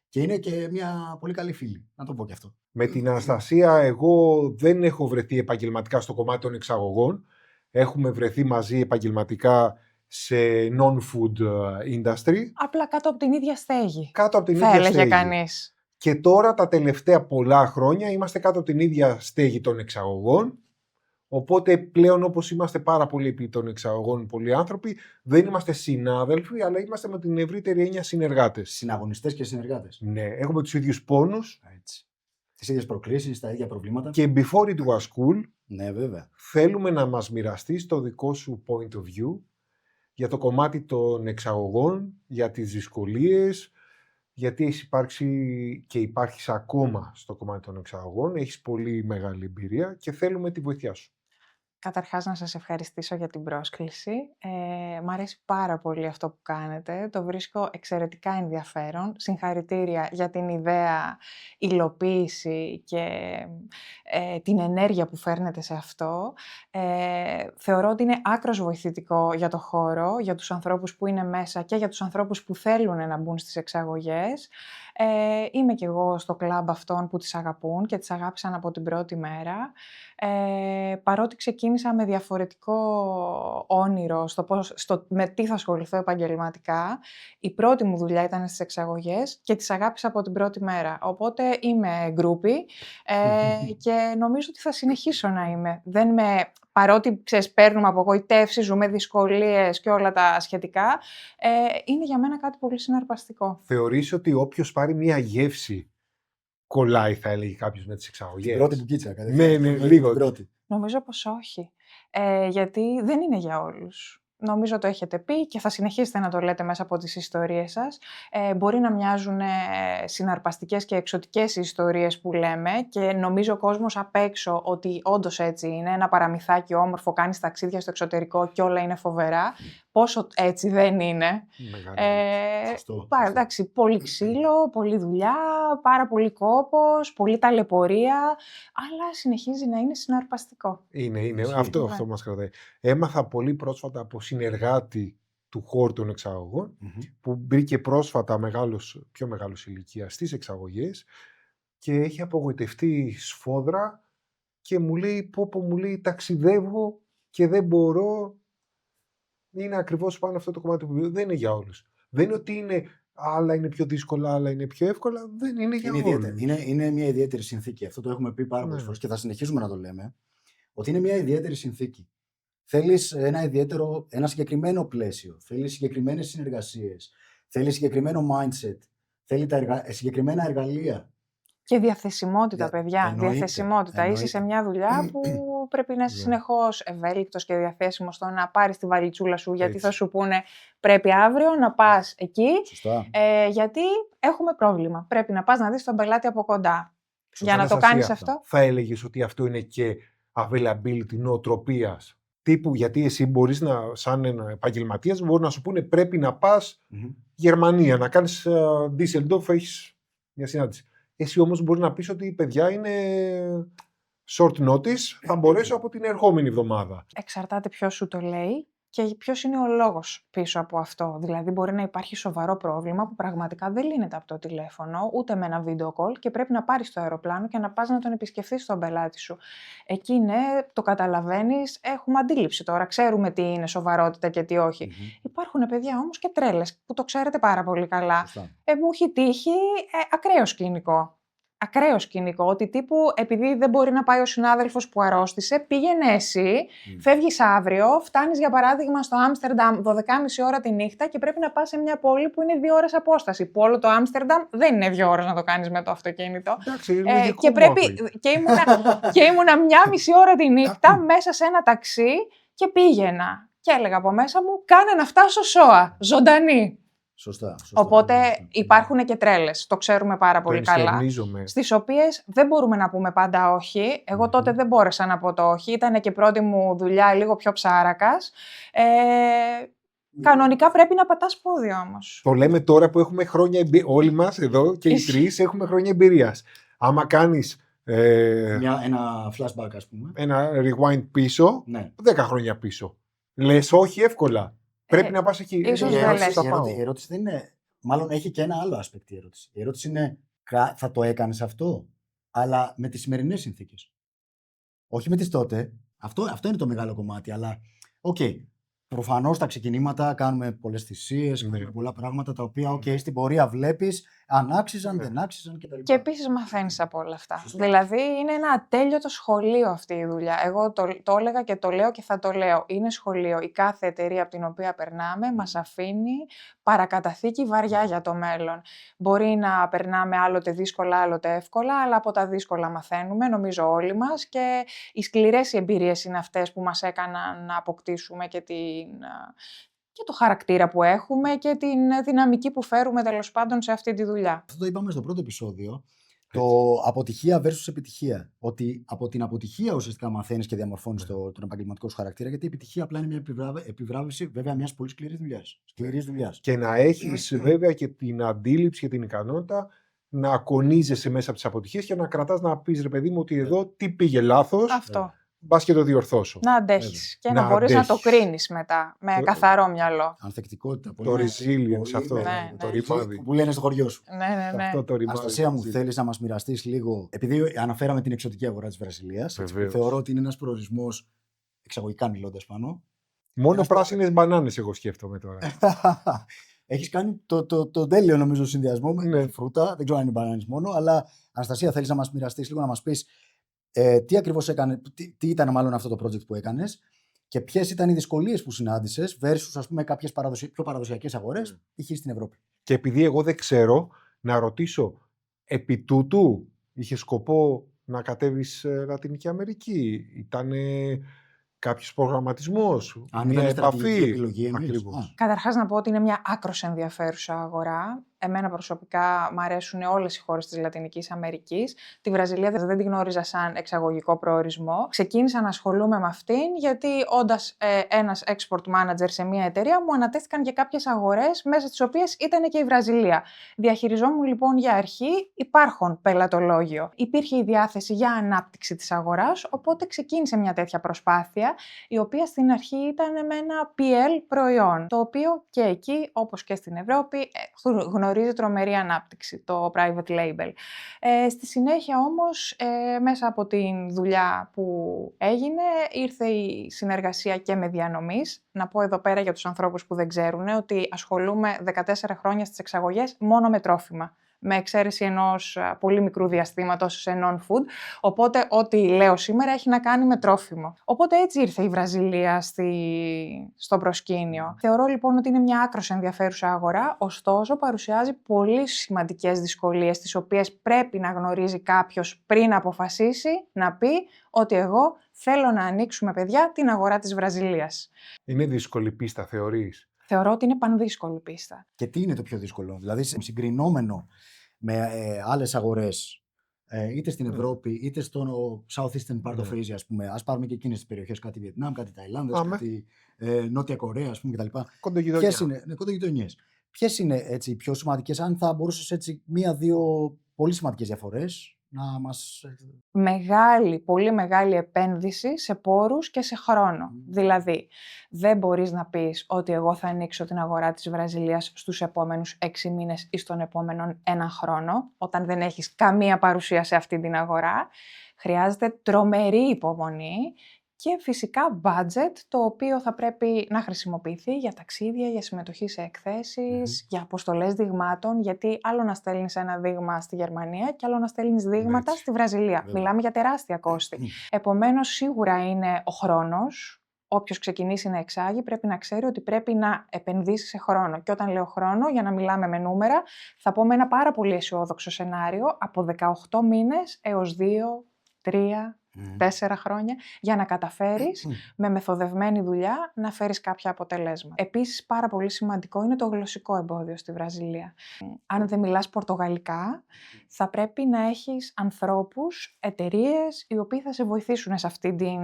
Και είναι και μια πολύ καλή φίλη. Να το πω και αυτό. Με την Αναστασία, εγώ δεν έχω βρεθεί επαγγελματικά στο κομμάτι των εξαγωγών. Έχουμε βρεθεί μαζί επαγγελματικά σε non-food industry. Απλά κάτω από την ίδια στέγη. Κάτω από την Θα ίδια έλεγε στέγη. κανείς. Και τώρα τα τελευταία πολλά χρόνια είμαστε κάτω από την ίδια στέγη των εξαγωγών. Οπότε πλέον, όπως είμαστε πάρα πολλοί επί των εξαγωγών, πολλοί άνθρωποι, δεν είμαστε συνάδελφοι, αλλά είμαστε με την ευρύτερη έννοια συνεργάτες. Συναγωνιστές και συνεργάτες. Ναι, έχουμε τους ίδιους πόνους. Έτσι. Τις ίδιες προκλήσεις, τα ίδια προβλήματα. Και before it was cool, Ναι, βέβαια. θέλουμε να μας μοιραστείς το δικό σου point of view για το κομμάτι των εξαγωγών, για τις δυσκολίες, γιατί έχεις υπάρξει και υπάρχεις ακόμα στο κομμάτι των εξαγωγών, έχεις πολύ μεγάλη εμπειρία και θέλουμε τη βοήθειά σου. Καταρχάς να σας ευχαριστήσω για την πρόσκληση. Μ' αρέσει πάρα πολύ αυτό που κάνετε. Το βρίσκω εξαιρετικά ενδιαφέρον. Συγχαρητήρια για την ιδέα υλοποίηση και την ενέργεια που φέρνετε σε αυτό. Θεωρώ ότι είναι άκρως βοηθητικό για το χώρο, για τους ανθρώπους που είναι μέσα και για τους ανθρώπους που θέλουν να μπουν στις εξαγωγές. Είμαι κι εγώ στο κλαμπ αυτών που τις αγαπούν και τις αγάπησαν από την πρώτη μέρα. Παρότι ξεκίνησα με διαφορετικό όνειρο με τι θα ασχοληθώ επαγγελματικά, η πρώτη μου δουλειά ήταν στις εξαγωγές και τις αγάπησα από την πρώτη μέρα. Οπότε είμαι γκρούπι και νομίζω ότι θα συνεχίσω να είμαι. Παρότι παίρνουμε απογοητεύσεις, ζούμε δυσκολίες και όλα τα σχετικά, είναι για μένα κάτι πολύ συναρπαστικό. Θεωρείς ότι όποιος πάρει μία γεύση κολλάει, θα έλεγε κάποιος, με τις εξαγωγές? Την πρώτη που κίτσα. Ναι, λίγο. Νομίζω πως όχι, γιατί δεν είναι για όλους. Νομίζω το έχετε πει και θα συνεχίσετε να το λέτε μέσα από τις ιστορίες σας. Μπορεί να μοιάζουν συναρπαστικές και εξωτικές οι ιστορίες που λέμε και νομίζω ο κόσμος απ' έξω ότι όντως έτσι είναι, ένα παραμυθάκι όμορφο, κάνεις ταξίδια στο εξωτερικό και όλα είναι φοβερά. Πόσο έτσι δεν είναι. Εντάξει, πολύ ξύλο, πολλή δουλειά, πάρα πολύ κόπος, πολύ ταλαιπωρία, αλλά συνεχίζει να είναι συναρπαστικό. Είναι. Αυτό μας κρατάει. Έμαθα πολύ πρόσφατα από συνεργάτη του χώρου των εξαγωγών, που μπήκε πρόσφατα πιο μεγάλος ηλικία στις εξαγωγές και έχει απογοητευτεί σφόδρα και μου λέει μου λέει ταξιδεύω και δεν μπορώ. Είναι ακριβώς πάνω αυτό το κομμάτι που δεν είναι για όλους. Δεν είναι ότι άλλα είναι πιο δύσκολα, άλλα είναι πιο εύκολα. Δεν είναι για όλους. Είναι μια ιδιαίτερη συνθήκη. Αυτό το έχουμε πει πάρα πολλές φορές και θα συνεχίσουμε να το λέμε. Ότι είναι μια ιδιαίτερη συνθήκη. Θέλεις ένα συγκεκριμένο πλαίσιο. Θέλεις συγκεκριμένες συνεργασίες. Θέλεις συγκεκριμένο mindset. Θέλει συγκεκριμένα εργαλεία. Και διαθεσιμότητα, παιδιά. Εννοείται. Διαθεσιμότητα. Είσαι σε μια δουλειά που πρέπει να είσαι συνεχώς ευέλικτος και διαθέσιμος στο να πάρεις τη βαλιτσούλα σου, γιατί θα σου πούνε πρέπει αύριο να πας εκεί, γιατί έχουμε πρόβλημα. Πρέπει να πας να δεις τον πελάτη από κοντά. Για να το κάνεις αυτό. Θα έλεγες ότι αυτό είναι και availability νοοτροπίας. Τύπου, γιατί εσύ μπορείς σαν επαγγελματίας, μπορεί να σου πούνε πρέπει να πας Γερμανία, να κάνεις Düsseldorf, έχεις μια συνάντηση. Εσύ όμως μπορεί να πεις ότι η παιδιά είναι short notice, θα μπορέσω από την ερχόμενη εβδομάδα. Εξαρτάται ποιος σου το λέει και ποιος είναι ο λόγος πίσω από αυτό. Δηλαδή, μπορεί να υπάρχει σοβαρό πρόβλημα που πραγματικά δεν λύνεται από το τηλέφωνο, ούτε με ένα video call και πρέπει να πάρεις το αεροπλάνο και να πας να τον επισκεφθείς τον πελάτη σου. Εκεί ναι, το καταλαβαίνεις, έχουμε αντίληψη τώρα, ξέρουμε τι είναι σοβαρότητα και τι όχι. Υπάρχουν παιδιά όμως και τρέλες που το ξέρετε πάρα πολύ καλά. Σωστά. Μου έχει τύχει ακραίο σκηνικό. Ακραίο σκηνικό, ότι τύπου επειδή δεν μπορεί να πάει ο συνάδελφος που αρρώστησε, πήγαινε εσύ, φεύγεις αύριο, φτάνεις για παράδειγμα στο Άμστερνταμ 12.30 ώρα τη νύχτα και πρέπει να πας σε μια πόλη που είναι 2 ώρες απόσταση. Που όλο το Άμστερνταμ δεν είναι 2 ώρες να το κάνεις με το αυτοκίνητο. Εντάξει, και ήμουνα 1,5 ώρα τη νύχτα μέσα σε ένα ταξί και πήγαινα. Και έλεγα από μέσα μου, κάνε να φτάσω ΣΟΑ, ζωντανή. Σωστά. Οπότε υπάρχουν και τρέλες, το ξέρουμε πάρα πολύ καλά, ενστερνίζομαι. στις οποίες δεν μπορούμε να πούμε πάντα όχι. Εγώ τότε δεν μπόρεσα να πω το όχι, ήταν και πρώτη μου δουλειά λίγο πιο ψάρακας. Κανονικά πρέπει να πατάς πόδι όμως. Το λέμε τώρα που έχουμε χρόνια όλοι μας εδώ και οι τρεις έχουμε χρόνια εμπειρίας. Άμα κάνεις ένα flashback, ας πούμε. ένα rewind πίσω, Ναι. 10 χρόνια πίσω. Λες όχι εύκολα. Πρέπει να πας εκεί. ίσως Η δεν ερώτηση, λες. η ερώτηση δεν είναι. Μάλλον έχει και ένα άλλο aspect η ερώτηση. Η ερώτηση είναι, θα το έκανες αυτό, αλλά με τις σημερινές συνθήκες. Όχι με τις τότε. Αυτό είναι το μεγάλο κομμάτι. Αλλά, προφανώς τα ξεκινήματα κάνουμε πολλές θυσίες, κάνουμε πολλά πράγματα τα οποία, στην πορεία βλέπεις αν άξιζαν, δεν άξιζαν κτλ. Και επίσης μαθαίνεις από όλα αυτά. Σωστά. Δηλαδή είναι ένα ατέλειωτο σχολείο αυτή η δουλειά. Εγώ το έλεγα και το λέω και θα το λέω. Είναι σχολείο. Η κάθε εταιρεία από την οποία περνάμε μας αφήνει παρακαταθήκη βαριά για το μέλλον. Μπορεί να περνάμε άλλοτε δύσκολα, άλλοτε εύκολα, αλλά από τα δύσκολα μαθαίνουμε, νομίζω όλοι μας. Και οι σκληρές εμπειρίες είναι αυτές που μας έκαναν να αποκτήσουμε και το χαρακτήρα που έχουμε και την δυναμική που φέρουμε τέλος πάντων σε αυτή τη δουλειά. Αυτό το είπαμε στο πρώτο επεισόδιο. Το αποτυχία versus επιτυχία. Ότι από την αποτυχία ουσιαστικά μαθαίνεις και διαμορφώνεις τον επαγγελματικό σου χαρακτήρα, γιατί η επιτυχία απλά είναι μια επιβράβευση βέβαια μιας πολύ σκληρής δουλειάς. Και να έχεις βέβαια και την αντίληψη και την ικανότητα να ακονίζεσαι μέσα από τις αποτυχίες και να κρατάς να πεις ρε παιδί μου ότι εδώ τι πήγε λάθος. Αυτό. Μπας και το διορθώσω. Να αντέχεις και Να να μπορείς να το αντέχεις. κρίνεις μετά με καθαρό μυαλό. Ανθεκτικότητα. Το resilience αυτό. Ναι, Το ναι. ρημάδι. Που λένε στο χωριό σου. Ναι. Αυτό το ρημάδι. Αναστασία μου, θέλεις να μας μοιραστείς λίγο, επειδή αναφέραμε την εξωτική αγορά της Βραζιλίας, Βεβαίως. θεωρώ ότι είναι ένας προορισμός, εξαγωγικά μιλώντας πάνω. Μόνο πράσινες μπανάνες εγώ σκέφτομαι τώρα. Έχεις κάνει το τέλειο νομίζω συνδυασμό με Ναι. φρούτα, δεν ξέρω αν είναι μπανάνες μόνο, αλλά Αναστασία θέλεις να μας μοιραστείς λίγο, να μας πεις τι ακριβώς έκανε, τι ήταν μάλλον αυτό το project που έκανες και ποιες ήταν οι δυσκολίες που συνάντησες versus ας πούμε κάποιες πιο παραδοσιακές αγορές, π.χ. στην Ευρώπη. Και επειδή εγώ δεν ξέρω, να ρωτήσω, επί τούτου είχε σκοπό να κατέβεις Λατινική Αμερική? Ήτανε κάποιος προγραμματισμός, Αν μια ήταν στρατηγική επαφή? επιλογή εννοείς. Ακριβώς. Καταρχάς να πω ότι είναι μια άκρως ενδιαφέρουσα αγορά. Εμένα προσωπικά μου αρέσουν όλες οι χώρες της Λατινικής Αμερικής. Τη Βραζιλία δεν την γνώριζα σαν εξαγωγικό προορισμό. Ξεκίνησα να ασχολούμαι με αυτήν γιατί όντας ένας export manager σε μια εταιρεία μου ανατέθηκαν και κάποιες αγορές μέσα στις οποίες ήταν και η Βραζιλία. Διαχειριζόμουν λοιπόν για αρχή υπάρχον πελατολόγιο. Υπήρχε η διάθεση για ανάπτυξη της αγοράς, οπότε ξεκίνησε μια τέτοια προσπάθεια, η οποία στην αρχή ήταν με ένα PL προϊόν, το οποίο και εκεί, όπως και στην Ευρώπη, γνωρίζει τρομερή ανάπτυξη, το private label. Στη συνέχεια όμως, μέσα από τη δουλειά που έγινε, ήρθε η συνεργασία και με διανομής. Να πω εδώ πέρα για τους ανθρώπους που δεν ξέρουν, ότι ασχολούμαι 14 χρόνια στις εξαγωγές μόνο με τρόφιμα, με εξαίρεση ενός πολύ μικρού διαστήματος σε non-food, οπότε ό,τι λέω σήμερα έχει να κάνει με τρόφιμο. Οπότε έτσι ήρθε η Βραζιλία στο προσκήνιο. Θεωρώ λοιπόν ότι είναι μια άκρως ενδιαφέρουσα αγορά, ωστόσο παρουσιάζει πολύ σημαντικές δυσκολίες, τις οποίες πρέπει να γνωρίζει κάποιος πριν αποφασίσει να πει ότι εγώ θέλω να ανοίξουμε, παιδιά, την αγορά της Βραζιλίας. Είναι δύσκολη πίστα, θεωρείς? Θεωρώ ότι είναι πανδύσκολη πίστα. Και τι είναι το πιο δύσκολο, δηλαδή συγκρινόμενο με άλλες αγορές, είτε στην Ευρώπη, είτε στο Southeastern part of Asia, ας πούμε. Ας πάρουμε και εκείνες τις περιοχές, κάτι Βιετνάμ, κάτι Ταϊλάνδες, κάτι Νότια Κορέα, ας πούμε, κτλ. Κοντογειτονιά. Ποιες είναι έτσι, οι πιο σημαντικές, αν θα μπορούσες έτσι μία-δύο πολύ σημαντικές διαφορές να μας... Μεγάλη, πολύ μεγάλη επένδυση σε πόρους και σε χρόνο. Δηλαδή, δεν μπορείς να πεις ότι εγώ θα ανοίξω την αγορά της Βραζιλίας στους επόμενους 6 μήνες ή στον επόμενο 1 χρόνο, όταν δεν έχεις καμία παρουσία σε αυτή την αγορά. Χρειάζεται τρομερή υπομονή και φυσικά budget, το οποίο θα πρέπει να χρησιμοποιηθεί για ταξίδια, για συμμετοχή σε εκθέσεις, για αποστολές δειγμάτων, γιατί άλλο να στέλνεις ένα δείγμα στη Γερμανία και άλλο να στέλνεις δείγματα Έτσι. στη Βραζιλία. Βέβαια. Μιλάμε για τεράστια κόστη. Επομένως, σίγουρα είναι ο χρόνος. Όποιος ξεκινήσει να εξάγει πρέπει να ξέρει ότι πρέπει να επενδύσει σε χρόνο. Και όταν λέω χρόνο, για να μιλάμε με νούμερα, θα πω με ένα πάρα πολύ αισιόδοξο σενάριο, από 18 μήνες έως 2, 3, 4 χρόνια, για να καταφέρεις με μεθοδευμένη δουλειά να φέρεις κάποια αποτελέσματα. Επίσης, πάρα πολύ σημαντικό είναι το γλωσσικό εμπόδιο στη Βραζιλία. Αν δεν μιλάς πορτογαλικά, θα πρέπει να έχεις ανθρώπους, εταιρείες, οι οποίοι θα σε βοηθήσουν σε αυτή την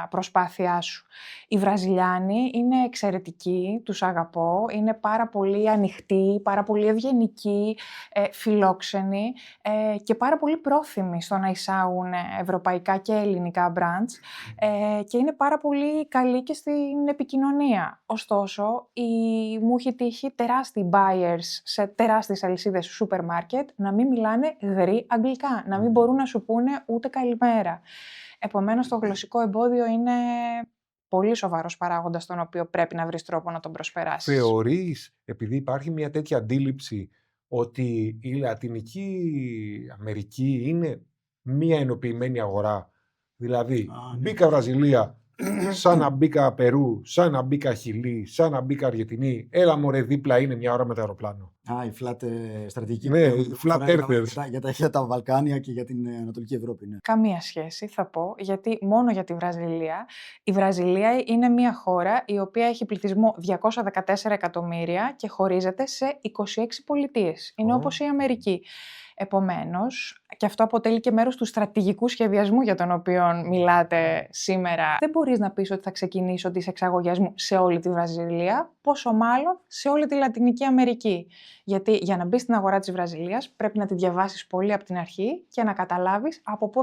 προσπάθειά σου. Οι Βραζιλιάνοι είναι εξαιρετικοί, τους αγαπώ, είναι πάρα πολύ ανοιχτοί, πάρα πολύ ευγενικοί, φιλόξενοι και πάρα πολύ πρόθυμοι στο να εισάγουν ευρωπαϊκά και ελληνικά brands και είναι πάρα πολύ καλή και στην επικοινωνία. Ωστόσο, μου έχει τύχει τεράστιοι buyers σε τεράστιες αλυσίδες σούπερ μάρκετ να μην μιλάνε γρή αγγλικά, να μην μπορούν να σου πούνε ούτε καλημέρα. Επομένως, το γλωσσικό εμπόδιο είναι πολύ σοβαρός παράγοντας, τον οποίο πρέπει να βρεις τρόπο να τον προσπεράσεις. Θεωρείς, επειδή υπάρχει μια τέτοια αντίληψη, ότι η Λατινική Αμερική είναι μια ενοποιημένη αγορά? Δηλαδή, μπήκα Βραζιλία, σαν να μπήκα Περού, σαν να μπήκα Χιλή, σαν να μπήκα Αργεντινή. Έλα μωρέ, δίπλα είναι μια ώρα με το αεροπλάνο. Η flat στρατηγική. Ναι, οι flat earthers. Για τα Βαλκάνια και για την Ανατολική Ευρώπη. Ναι. Καμία σχέση, θα πω, γιατί μόνο για τη Βραζιλία. Η Βραζιλία είναι μια χώρα η οποία έχει πληθυσμό 214 εκατομμύρια και χωρίζεται σε 26 πολιτείες. Είναι όπως η Αμερική. Επομένως, και αυτό αποτελεί και μέρος του στρατηγικού σχεδιασμού για τον οποίο μιλάτε σήμερα. Δεν μπορείς να πεις ότι θα ξεκινήσω τις εξαγωγές μου σε όλη τη Βραζιλία, πόσο μάλλον σε όλη τη Λατινική Αμερική. Γιατί για να μπεις στην αγορά της Βραζιλίας πρέπει να τη διαβάσεις πολύ από την αρχή και να καταλάβεις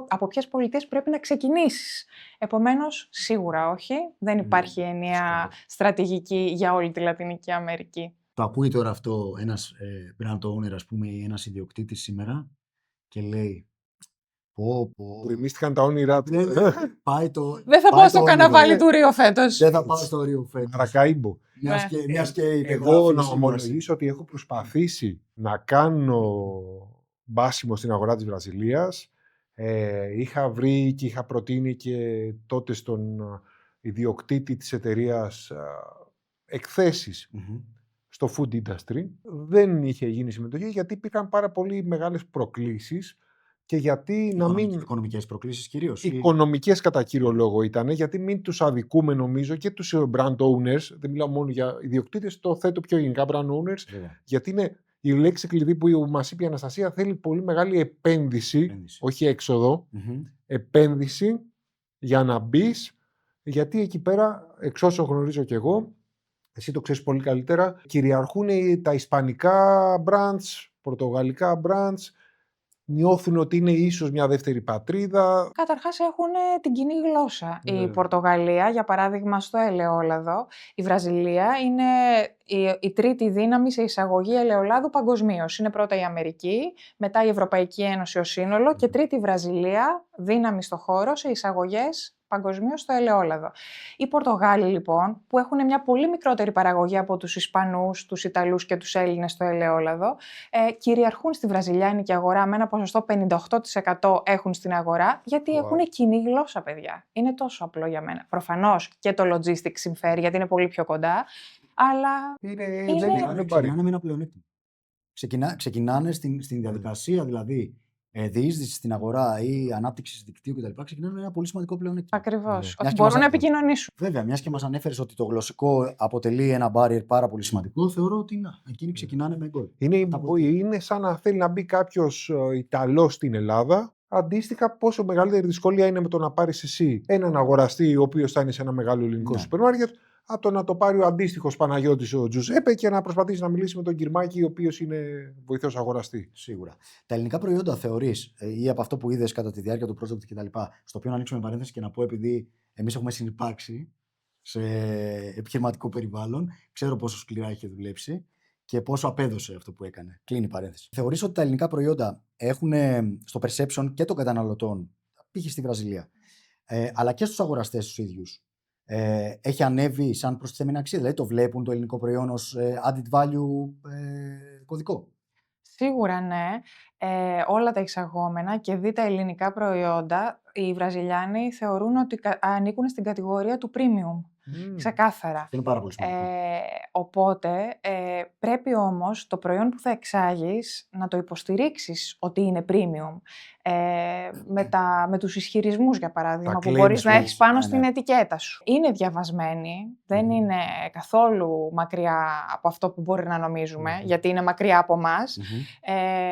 από ποιες πολιτείες πρέπει να ξεκινήσεις. Επομένως, σίγουρα όχι, δεν υπάρχει ενιαία στρατηγική για όλη τη Λατινική Αμερική. Το ακούει τώρα αυτό ένας brand owner, ας πούμε, ή ένας ιδιοκτήτης σήμερα και λέει Ρημίστηκαν τα όνειρά του. Δεν θα πάω στο καναβάλι του Ρίο φέτος. Δεν θα πάω στο Ρίο φέτος. Μαρακάιμπο. Μιας και εγώ να ομολογήσω ότι έχω προσπαθήσει να κάνω μπάσιμο στην αγορά της Βραζιλίας. Είχα βρει και είχα προτείνει και τότε στον ιδιοκτήτη της εταιρείας εκθέσεις στο food industry. Δεν είχε γίνει συμμετοχή γιατί υπήρχαν πάρα πολύ μεγάλες προκλήσεις και γιατί να μην... Οικονομικές προκλήσεις κυρίως. Οικονομικές κατά κύριο λόγο ήταν, γιατί μην τους αδικούμε νομίζω και τους brand owners, δεν μιλάω μόνο για ιδιοκτήτες, το θέτω πιο γενικά brand owners, γιατί είναι η λέξη κλειδί που μας είπε η Αναστασία, θέλει πολύ μεγάλη επένδυση. Όχι έξοδο, επένδυση για να μπεις, γιατί εκεί πέρα, εξ όσων γνωρίζω κι εγώ, εσύ το ξέρεις πολύ καλύτερα, κυριαρχούν τα ισπανικά brands, πορτογαλικά brands, νιώθουν ότι είναι ίσως μια δεύτερη πατρίδα. Καταρχάς έχουν την κοινή γλώσσα. Η Πορτογαλία, για παράδειγμα, στο ελαιόλαδο. Η Βραζιλία είναι η τρίτη δύναμη σε εισαγωγή ελαιολάδου παγκοσμίως. Είναι πρώτα η Αμερική, μετά η Ευρωπαϊκή Ένωση ως σύνολο και τρίτη η Βραζιλία, δύναμη στο χώρο σε εισαγωγές παγκοσμίως στο ελαιόλαδο. Οι Πορτογάλοι, λοιπόν, που έχουν μια πολύ μικρότερη παραγωγή από τους Ισπανούς, τους Ιταλούς και τους Έλληνες στο ελαιόλαδο, κυριαρχούν στη βραζιλιάνικη αγορά με ένα ποσοστό 58% έχουν στην αγορά, γιατί έχουν κοινή γλώσσα, παιδιά. Είναι τόσο απλό για μένα. Προφανώς και το logistics συμφέρει, γιατί είναι πολύ πιο κοντά, αλλά Ξεκινάνε με ένα πλεονέκτημα. Ξεκινάνε στην διαδικασία, δηλαδή, διείσδυση στην αγορά ή ανάπτυξη δικτύου κτλ. Ξεκινάνε με ένα πολύ σημαντικό πλεονέκτημα. Ακριβώς. Ότι μπορούν να επικοινωνήσουν. Βέβαια, μιας και μας ανέφερες ότι το γλωσσικό αποτελεί ένα barrier πάρα πολύ σημαντικό, θεωρώ ότι εκείνοι ξεκινάνε με γκολ. Είναι σαν να θέλει να μπει κάποιος Ιταλός στην Ελλάδα. Αντίστοιχα, πόσο μεγαλύτερη δυσκολία είναι με το να πάρεις εσύ έναν αγοραστή, ο οποίος θα είναι σε ένα μεγάλο ελληνικό σούπερ μάρκετ, από το να το πάρει ο αντίστοιχος Παναγιώτης ο Τζουζέπε και να προσπαθήσει να μιλήσει με τον Κυρμάκη, ο οποίος είναι βοηθός αγοραστή. Σίγουρα. Τα ελληνικά προϊόντα θεωρείς, ή από αυτό που είδες κατά τη διάρκεια του project κτλ., στο οποίο να ανοίξουμε παρένθεση και να πω, επειδή εμείς έχουμε συνυπάρξει σε επιχειρηματικό περιβάλλον, ξέρω πόσο σκληρά είχε δουλέψει και πόσο απέδωσε αυτό που έκανε. Κλείνει η παρένθεση. Θεωρείς ότι τα ελληνικά προϊόντα έχουν στο perception και των καταναλωτών, π.χ. στη Βραζιλία, αλλά και στους αγοραστές τους ίδιους, έχει ανέβει σαν προστιθέμενη αξία? Δηλαδή το βλέπουν το ελληνικό προϊόν ως added value κωδικό? Σίγουρα ναι. Όλα τα εισαγόμενα και δει τα ελληνικά προϊόντα, οι Βραζιλιάνοι θεωρούν ότι ανήκουν στην κατηγορία του premium. Ξεκάθαρα. Αυτό είναι πάρα πολύ σημαντικό. Οπότε πρέπει όμως το προϊόν που θα εξάγεις να το υποστηρίξεις ότι είναι premium. Με τους ισχυρισμούς, για παράδειγμα, που claims μπορείς να σου. έχεις πάνω Ναι, στην ναι. ετικέτα σου. Είναι διαβασμένοι, δεν είναι καθόλου μακριά από αυτό που μπορεί να νομίζουμε, γιατί είναι μακριά από εμάς.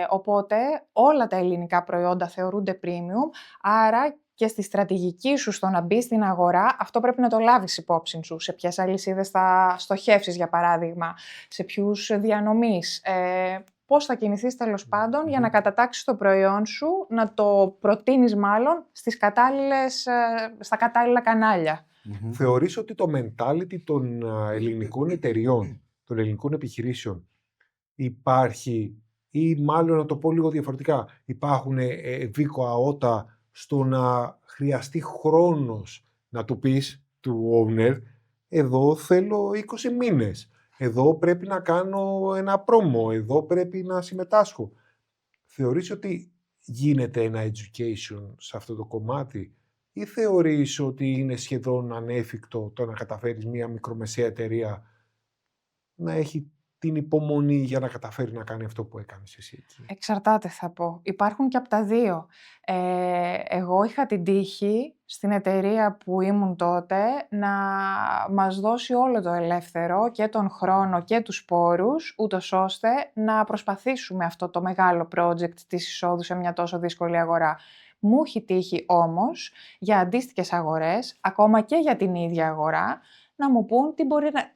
Οπότε όλα τα ελληνικά προϊόντα θεωρούνται premium, άρα και στη στρατηγική σου στο να μπει στην αγορά, αυτό πρέπει να το λάβεις υπόψη σου. Σε ποιες αλυσίδες θα στοχεύσεις, για παράδειγμα, σε ποιους διανομείς, πώς θα κινηθείς τέλος πάντων για να κατατάξεις το προϊόν σου, να το προτείνεις μάλλον στα κατάλληλα κανάλια. Θεωρείς ότι το mentality των ελληνικών εταιριών, των ελληνικών επιχειρήσεων υπάρχει, ή μάλλον να το πω λίγο διαφορετικά, υπάρχουν βίκο αότα στο να χρειαστεί χρόνος να του πεις του owner, εδώ θέλω 20 μήνες, εδώ πρέπει να κάνω ένα promo, εδώ πρέπει να συμμετάσχω. Θεωρείς ότι γίνεται ένα education σε αυτό το κομμάτι, ή θεωρείς ότι είναι σχεδόν ανέφικτο το να καταφέρεις μια μικρομεσαία εταιρεία να έχει την υπομονή για να καταφέρει να κάνει αυτό που έκανες εσύ εκεί? Εξαρτάται, θα πω. Υπάρχουν και από τα δύο. Εγώ είχα την τύχη στην εταιρεία που ήμουν τότε να μας δώσει όλο το ελεύθερο και τον χρόνο και τους πόρους, ούτως ώστε να προσπαθήσουμε αυτό το μεγάλο project της εισόδου σε μια τόσο δύσκολη αγορά. Μου έχει τύχει όμως για αντίστοιχες αγορές, ακόμα και για την ίδια αγορά, να μου πούν τι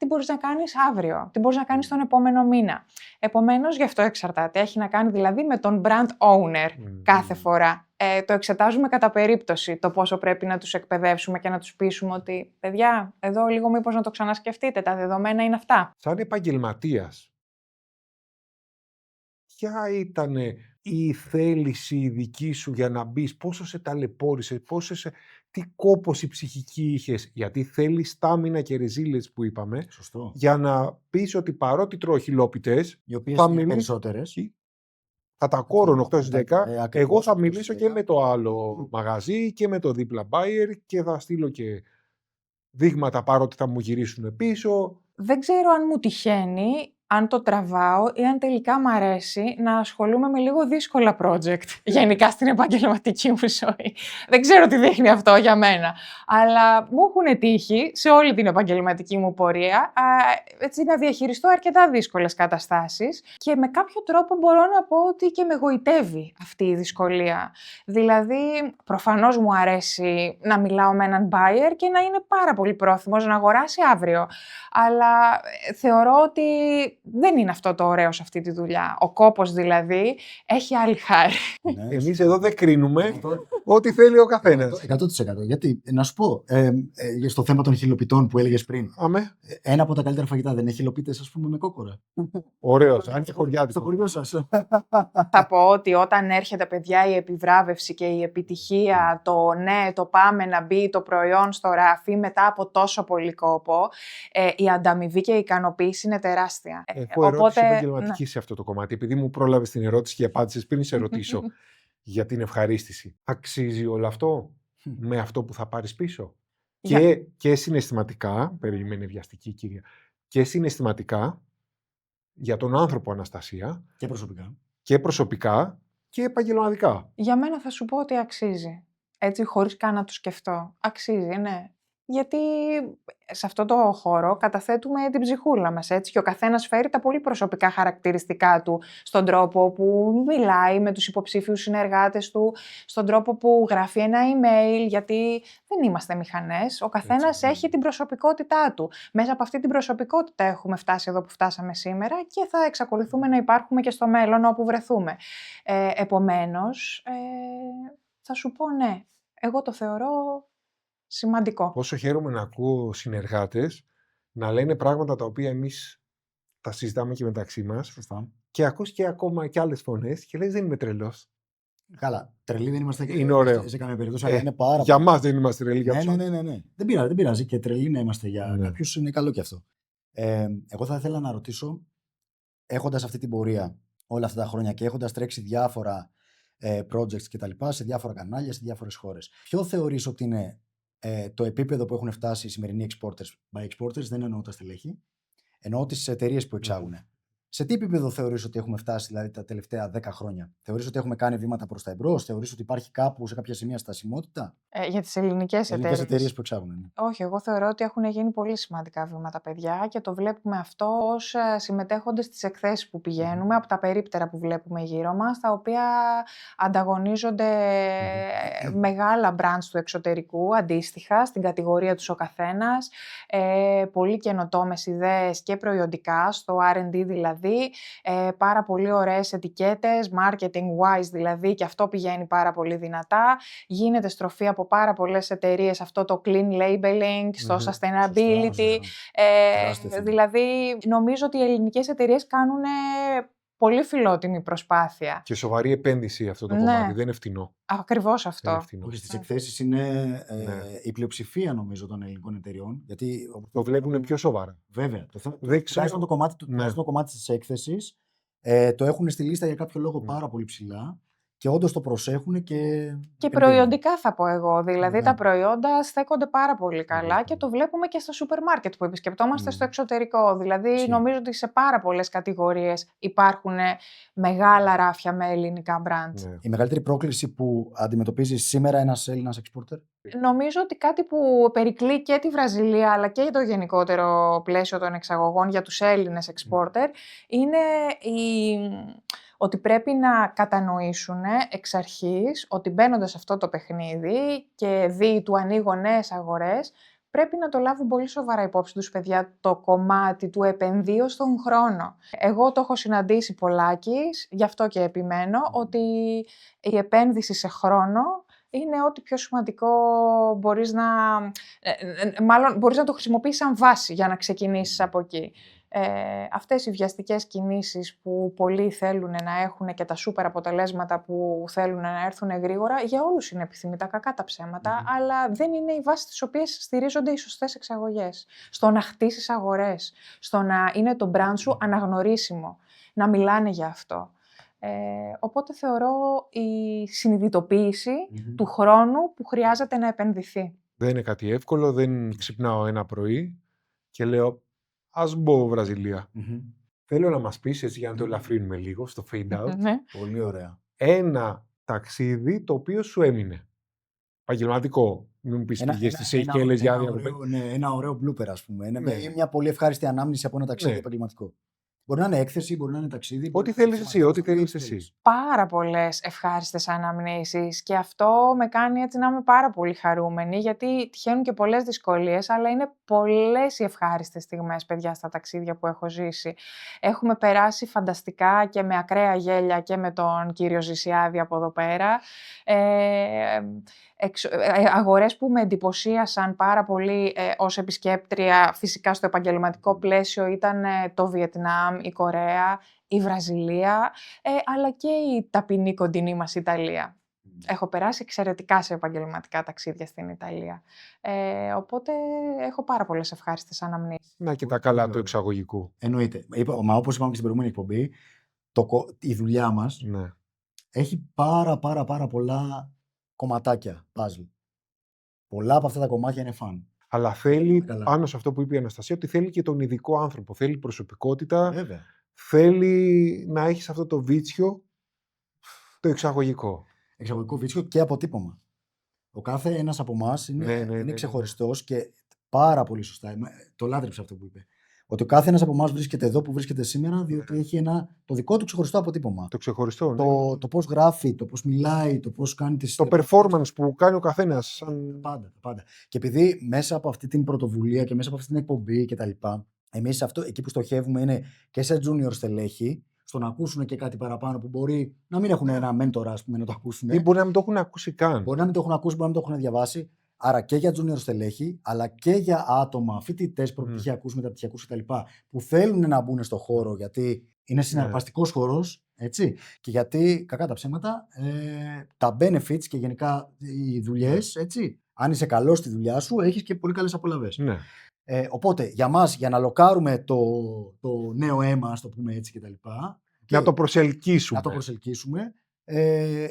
μπορείς να κάνεις αύριο, τι μπορείς να κάνεις τον επόμενο μήνα. Επομένως, γι' αυτό εξαρτάται. Έχει να κάνει δηλαδή με τον brand owner κάθε φορά. Το εξετάζουμε κατά περίπτωση το πόσο πρέπει να τους εκπαιδεύσουμε και να τους πείσουμε ότι παιδιά, εδώ λίγο μήπως να το ξανασκεφτείτε, τα δεδομένα είναι αυτά. Σαν επαγγελματίας, ποια ήταν η θέληση δική σου για να μπεις, πόσο σε ταλαιπώρησε, τι κόπωση ψυχική είχες, γιατί θέλει στάμινα και resilience που είπαμε, Σωστό. για να πεις ότι παρότι τρώω χιλόπιτες, Οι οποίες θα είναι μιλήσω- περισσότερες. θα τα κόρων 8 στις 10, ακριβώς, εγώ θα 8 μιλήσω στις και 10. με το άλλο μαγαζί και με το δίπλα buyer και θα στείλω και δείγματα παρότι θα μου γυρίσουν πίσω. Δεν ξέρω αν μου τυχαίνει, αν το τραβάω ή αν τελικά μ' αρέσει να ασχολούμαι με λίγο δύσκολα project γενικά στην επαγγελματική μου ζωή. Δεν ξέρω τι δείχνει αυτό για μένα. Αλλά μου έχουν τύχει σε όλη την επαγγελματική μου πορεία έτσι, να διαχειριστώ αρκετά δύσκολες καταστάσεις και με κάποιο τρόπο μπορώ να πω ότι και με γοητεύει αυτή η δυσκολία. Δηλαδή, προφανώς μου αρέσει να μιλάω με έναν buyer και να είναι πάρα πολύ πρόθυμος να αγοράσει αύριο. Αλλά θεωρώ ότι δεν είναι αυτό το ωραίο σε αυτή τη δουλειά. Ο κόπος δηλαδή έχει άλλη χάρη. Ναι, Εμείς εδώ δεν κρίνουμε ό,τι θέλει ο καθένας. 100%. Γιατί, να σου πω, στο θέμα των χιλοπιτών που έλεγες πριν, Αμέ, ένα από τα καλύτερα φαγητά δεν έχει χιλοπίτες, ας πούμε, με κόκορα. ωραίος, αν και χωριάτικο. Στο χωριό σας. Θα πω ότι όταν έρχεται, παιδιά, η επιβράβευση και η επιτυχία, το ναι, το πάμε να μπει το προϊόν στο ράφι μετά από τόσο πολύ κόπο, η ανταμοιβή και η ικανοποίηση είναι τεράστια. Έχω ερώτηση επαγγελματική σε αυτό το κομμάτι. Επειδή μου πρόλαβες την ερώτηση και απάντησες πριν σε ρωτήσω για την ευχαρίστηση. Αξίζει όλο αυτό με αυτό που θα πάρεις πίσω? Και συναισθηματικά, περιμένει βιαστική κυρία, και συναισθηματικά για τον άνθρωπο, Αναστασία, Και προσωπικά. και προσωπικά και επαγγελματικά. Για μένα θα σου πω ότι αξίζει. Έτσι, χωρίς καν να το σκεφτώ. Αξίζει, ναι. γιατί σε αυτό το χώρο καταθέτουμε την ψυχούλα μας, έτσι, και ο καθένας φέρει τα πολύ προσωπικά χαρακτηριστικά του στον τρόπο που μιλάει με τους υποψήφιους συνεργάτες του, στον τρόπο που γράφει ένα email, γιατί δεν είμαστε μηχανές. Ο καθένας έχει την προσωπικότητά του. Μέσα από αυτή την προσωπικότητα έχουμε φτάσει εδώ που φτάσαμε σήμερα και θα εξακολουθούμε να υπάρχουμε και στο μέλλον όπου βρεθούμε. Επομένως, θα σου πω ναι, εγώ το θεωρώ σημαντικό. Πόσο χαίρομαι να ακούω συνεργάτες να λένε πράγματα τα οποία εμείς τα συζητάμε και μεταξύ μας. Σωστά. Και ακούς και ακόμα και άλλες φωνές και λες δεν είμαι τρελός. Καλά, τρελοί δεν είμαστε Είναι ωραίο. σε καμία περίπτωση, αλλά είναι πάρα Για μας δεν είμαστε τρελοί. Για τους Ναι. Δεν πειράζει και τρελοί να είμαστε για Ναι. κάποιους, είναι καλό και αυτό. Εγώ θα ήθελα να ρωτήσω, έχοντας αυτή την πορεία όλα αυτά τα χρόνια και έχοντας τρέξει διάφορα projects και τα λοιπά σε διάφορα κανάλια, σε διάφορες χώρες, ποιο θεωρείς ότι είναι το επίπεδο που έχουν φτάσει οι σημερινοί exporters? By exporters δεν εννοώ τα στελέχη, εννοώ τις εταιρείες που εξάγουν. Σε τι επίπεδο θεωρείς ότι έχουμε φτάσει, δηλαδή τα τελευταία 10 χρόνια? Θεωρείς ότι έχουμε κάνει βήματα προς τα εμπρός? Θεωρείς ότι υπάρχει κάπου σε κάποια σημεία στασιμότητα? Για τις ελληνικές Εταιρείες που εξάγουν. Ναι. Όχι, εγώ θεωρώ ότι έχουν γίνει πολύ σημαντικά βήματα, παιδιά, και το βλέπουμε αυτό ως συμμετέχοντες στις εκθέσεις που πηγαίνουμε, από τα περίπτερα που βλέπουμε γύρω μας, τα οποία ανταγωνίζονται μεγάλα brands του εξωτερικού, αντίστοιχα, στην κατηγορία τους ο καθένας, πολύ καινοτόμες ιδέες και προϊοντικά, στο R&D δηλαδή, πάρα πολύ ωραίες ετικέτες, marketing-wise δηλαδή, και αυτό πηγαίνει πάρα πολύ δυνατά. Γίνεται στροφή από πάρα πολλές εταιρείες αυτό το clean labeling, στο sustainability. Δηλαδή, νομίζω ότι οι ελληνικές εταιρείες κάνουν πολύ φιλότιμη προσπάθεια. Και σοβαρή επένδυση αυτό το κομμάτι, δεν είναι φτηνό. Ακριβώς αυτό. Όχι, στις εκθέσεις είναι η πλειοψηφία νομίζω των ελληνικών εταιριών. Γιατί το βλέπουν πιο σοβαρά. Βέβαια. Τουλάχιστον το κομμάτι της έκθεσης το έχουν στη λίστα για κάποιο λόγο πάρα πολύ ψηλά και όντως το προσέχουν και προϊόντικά θα πω εγώ. Δηλαδή τα προϊόντα στέκονται πάρα πολύ καλά και το βλέπουμε και στα σούπερ μάρκετ που επισκεπτόμαστε στο εξωτερικό. Δηλαδή νομίζω ότι σε πάρα πολλές κατηγορίες υπάρχουν μεγάλα ράφια με ελληνικά brands. Η μεγαλύτερη πρόκληση που αντιμετωπίζει σήμερα ένας Έλληνας exporter? Νομίζω ότι κάτι που περικλεί και τη Βραζιλία αλλά και το γενικότερο πλαίσιο των εξαγωγών για τους Έλληνες exporter είναι ότι πρέπει να κατανοήσουν εξ αρχής ότι μπαίνοντας σε αυτό το παιχνίδι και δι του ανοίγω νέες αγορές, πρέπει να το λάβουν πολύ σοβαρά υπόψη τους, παιδιά, το κομμάτι του επενδύω στον χρόνο. Εγώ το έχω συναντήσει πολλάκις, γι' αυτό και επιμένω, ότι η επένδυση σε χρόνο είναι ό,τι πιο σημαντικό μπορείς να το χρησιμοποιήσεις σαν βάση για να ξεκινήσεις από εκεί. Αυτές οι βιαστικές κινήσεις που πολλοί θέλουν να έχουν και τα σούπερ αποτελέσματα που θέλουν να έρθουν γρήγορα, για όλους είναι επιθυμητά, κακά τα ψέματα, αλλά δεν είναι η βάση στις οποίες στηρίζονται οι σωστές εξαγωγές. Στο να χτίσεις αγορές, στο να είναι το brand σου αναγνωρίσιμο, να μιλάνε για αυτό. Οπότε θεωρώ η συνειδητοποίηση του χρόνου που χρειάζεται να επενδυθεί. Δεν είναι κάτι εύκολο, δεν ξυπνάω ένα πρωί και λέω ας μπω Βραζιλία. Θέλω να μας πεις, έτσι για να το ελαφρύνουμε λίγο στο fade out, πολύ ωραία, ένα ταξίδι το οποίο σου έμεινε. Επαγγελματικό. Μην μου πεις πήγες στις Σeychelles για ένα ωραίο blooper, ας πούμε. Μια πολύ ευχάριστη ανάμνηση από ένα ταξίδι επαγγελματικό. Μπορεί να είναι έκθεση, μπορεί να είναι ταξίδι. Ό,τι θέλεις εσύ, Πάρα πολλές ευχάριστες αναμνήσεις και αυτό με κάνει έτσι να είμαι πάρα πολύ χαρούμενη, γιατί τυχαίνουν και πολλές δυσκολίες, αλλά είναι πολλές οι ευχάριστες στιγμές, παιδιά, στα ταξίδια που έχω ζήσει. Έχουμε περάσει φανταστικά και με ακραία γέλια και με τον κύριο Ζησιάδη από εδώ πέρα. Αγορές που με εντυπωσίασαν πάρα πολύ ως επισκέπτρια, φυσικά στο επαγγελματικό πλαίσιο, ήταν το Βιετνάμ, η Κορέα, η Βραζιλία, αλλά και η ταπεινή κοντινή μας Ιταλία. Έχω περάσει εξαιρετικά σε επαγγελματικά ταξίδια στην Ιταλία. Οπότε έχω πάρα πολλές ευχάριστες αναμνήσεις. Να και τα καλά του εξαγωγικού. Εννοείται. Μα όπως είπαμε και στην προηγούμενη εκπομπή, η δουλειά μας έχει πάρα πολλά κομματάκια, puzzle. Πολλά από αυτά τα κομμάτια είναι φαν. Αλλά θέλει, πάνω σε αυτό που είπε η Αναστασία, ότι θέλει και τον ειδικό άνθρωπο. Θέλει προσωπικότητα. Βέβαια. Θέλει να έχεις αυτό το βίτσιο, το εξαγωγικό. Εξαγωγικό βίτσιο και αποτύπωμα. Ο κάθε ένας από εμάς είναι ξεχωριστός και πάρα πολύ σωστά. Το λάτρεψα αυτό που είπε. Ότι ο κάθε ένας από εμάς βρίσκεται εδώ που βρίσκεται σήμερα, διότι έχει το δικό του ξεχωριστό αποτύπωμα. Το ξεχωριστό. Ναι. Το πώς γράφει, το πώς μιλάει, το πώς κάνει τις. Το performance που κάνει ο καθένας. Πάντα. Και επειδή μέσα από αυτή την πρωτοβουλία και μέσα από αυτή την εκπομπή κτλ. Εμείς εκεί που στοχεύουμε είναι και σε junior στελέχη, στο να ακούσουν και κάτι παραπάνω που μπορεί να μην έχουν ένα μέντορα, ας πούμε, να το ακούσουν. Ή μπορεί να μην το έχουν ακούσει καν. Μπορεί να μην το έχουν ακούσει, μπορεί να μην το έχουν διαβάσει. Άρα και για junior στελέχη, αλλά και για άτομα, φοιτητές, προπτυχιακούς, μεταπτυχιακούς κτλ. Που θέλουν να μπουν στο χώρο γιατί είναι συναρπαστικός χώρος, έτσι. Και γιατί, κακά τα ψέματα, τα benefits και γενικά οι δουλειές, έτσι. Αν είσαι καλός στη δουλειά σου, έχεις και πολύ καλές απολαβές. Ναι. Οπότε, για μας, για να λοκάρουμε το νέο αίμα, ας το πούμε έτσι κτλ. Να το προσελκύσουμε.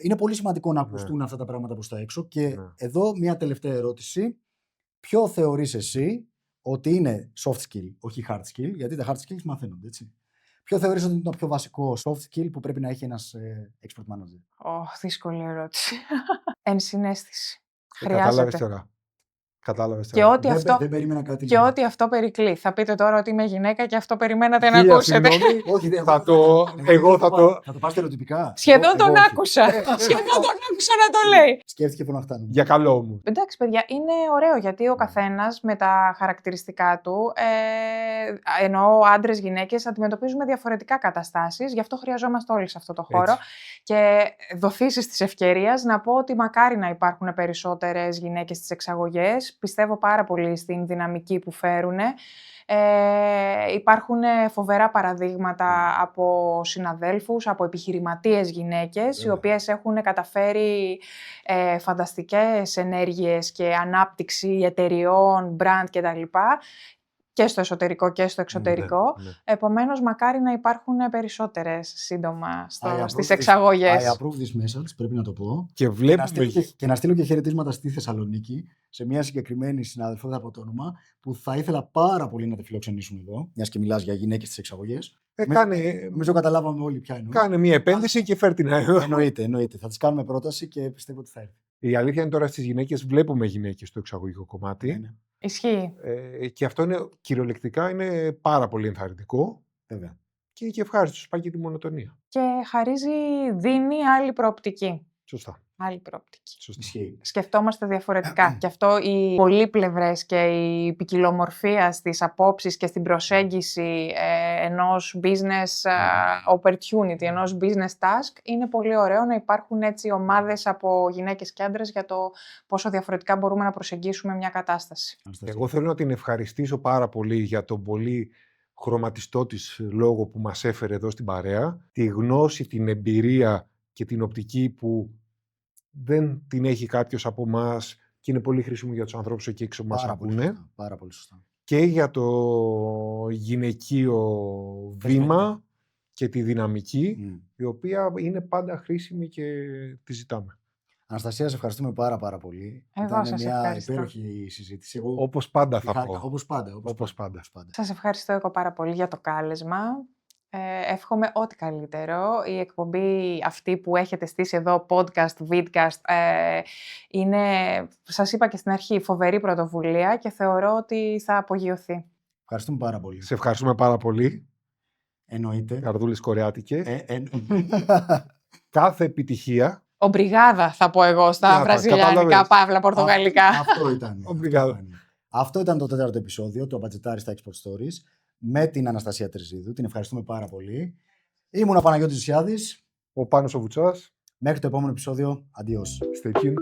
Είναι πολύ σημαντικό να ακουστούν αυτά τα πράγματα προς τα έξω. Και εδώ μια τελευταία ερώτηση. Ποιο θεωρείς εσύ ότι είναι soft skill, όχι hard skill, γιατί τα hard skills μαθαίνονται, έτσι. Ποιο θεωρείς ότι είναι το πιο βασικό soft skill που πρέπει να έχει ένας expert manager? Δύσκολη ερώτηση. Ενσυναίσθηση. Κατάλαβες τώρα. Και ότι δεν περίμενα κάτι. Και ότι αυτό περικλεί. Θα πείτε τώρα ότι είμαι γυναίκα και αυτό περιμένατε να ακούσετε. Όχι, θα το πας στερεοτυπικά. Σχεδόν τον άκουσα. Σχεδόν τον άκουσα να το λέει. Σκέφτηκε πού να φτάνουμε. Για καλό μου. Εντάξει, παιδιά, είναι ωραίο γιατί ο καθένας με τα χαρακτηριστικά του, ενώ άντρες, γυναίκες, αντιμετωπίζουμε διαφορετικά καταστάσεις. Γι' αυτό χρειαζόμαστε όλοι σε αυτό το χώρο. Έτσι. Και δοθήσεις της ευκαιρίας να πω ότι μακάρι να υπάρχουν περισσότερες γυναίκες στις εξαγωγές. Πιστεύω πάρα πολύ στην δυναμική που φέρουν. Υπάρχουν φοβερά παραδείγματα από συναδέλφους, από επιχειρηματίες γυναίκες, οι οποίες έχουν καταφέρει φανταστικές ενέργειες και ανάπτυξη εταιριών, brand κτλ. Και στο εσωτερικό και στο εξωτερικό. Ναι. Επομένως, μακάρι να υπάρχουν περισσότερες σύντομα στις εξαγωγές. I approve this message, πρέπει να το πω. Και να στείλω και χαιρετίσματα στη Θεσσαλονίκη, σε μια συγκεκριμένη συνάδελφο, δεν θα πω το όνομα, που θα ήθελα πάρα πολύ να τη φιλοξενήσουμε εδώ, μιας και μιλάς για γυναίκες στις εξαγωγές. Νομίζω καταλάβαμε όλοι ποια εννοώ. Κάνε μια επένδυση και φέρ την εδώ. Εννοείται. Θα της κάνουμε πρόταση και πιστεύω ότι θα έρθει. Η αλήθεια είναι τώρα στις γυναίκες, βλέπουμε γυναίκες στο εξαγωγικό κομμάτι. Ναι. Ισχύει. Και αυτό κυριολεκτικά είναι πάρα πολύ ενθαρρυντικό. Βέβαια. Και έχει ευχάριστο, σπάει και τη μονοτονία. Και δίνει άλλη προοπτική. Σωστά. Άλλη προοπτική. Ισχύει. Σκεφτόμαστε διαφορετικά. Και αυτό οι πολύπλευρες και η ποικιλομορφία στις απόψεις και στην προσέγγιση ενός business opportunity, ενός business task, είναι πολύ ωραίο να υπάρχουν έτσι ομάδες από γυναίκες και άντρες για το πόσο διαφορετικά μπορούμε να προσεγγίσουμε μια κατάσταση. Εγώ θέλω να την ευχαριστήσω πάρα πολύ για τον πολύ χρωματιστό της λόγο που μας έφερε εδώ στην παρέα, τη γνώση, την εμπειρία και την οπτική που δεν την έχει κάποιος από εμάς και είναι πολύ χρήσιμο για τους ανθρώπους εκεί έξω που μας ακούνε. Πάρα πολύ σωστά. Και για το γυναικείο βήμα και τη δυναμική, η οποία είναι πάντα χρήσιμη και τη ζητάμε. Αναστασία, σε ευχαριστούμε πάρα πολύ. Ήταν μια υπέροχη συζήτηση. Όπως πάντα θα πω. Όπως πάντα. Σας ευχαριστώ εγώ πάρα πολύ για το κάλεσμα. Εύχομαι ό,τι καλύτερο. Η εκπομπή αυτή που έχετε στήσει εδώ, podcast, vidcast, είναι, σας είπα και στην αρχή, φοβερή πρωτοβουλία και θεωρώ ότι θα απογειωθεί. Ευχαριστούμε πάρα πολύ. Σε ευχαριστούμε πάρα πολύ. Εννοείται. Καρδούλες κορεάτικες. Κάθε επιτυχία. Ομπριγάδα θα πω εγώ στα βραζιλιάνικα, παύλα, πορτογαλικά. Αυτό ήταν το 4ο επεισόδιο του Αμπατζετάρη στα Export Stories με την Αναστασία Τερζίδου. Την ευχαριστούμε πάρα πολύ. Ήμουν ο Παναγιώτης Ζουσιάδης. Ο Πάνος ο Βουτσάς. Μέχρι το επόμενο επεισόδιο. Αντιός. Stay tuned.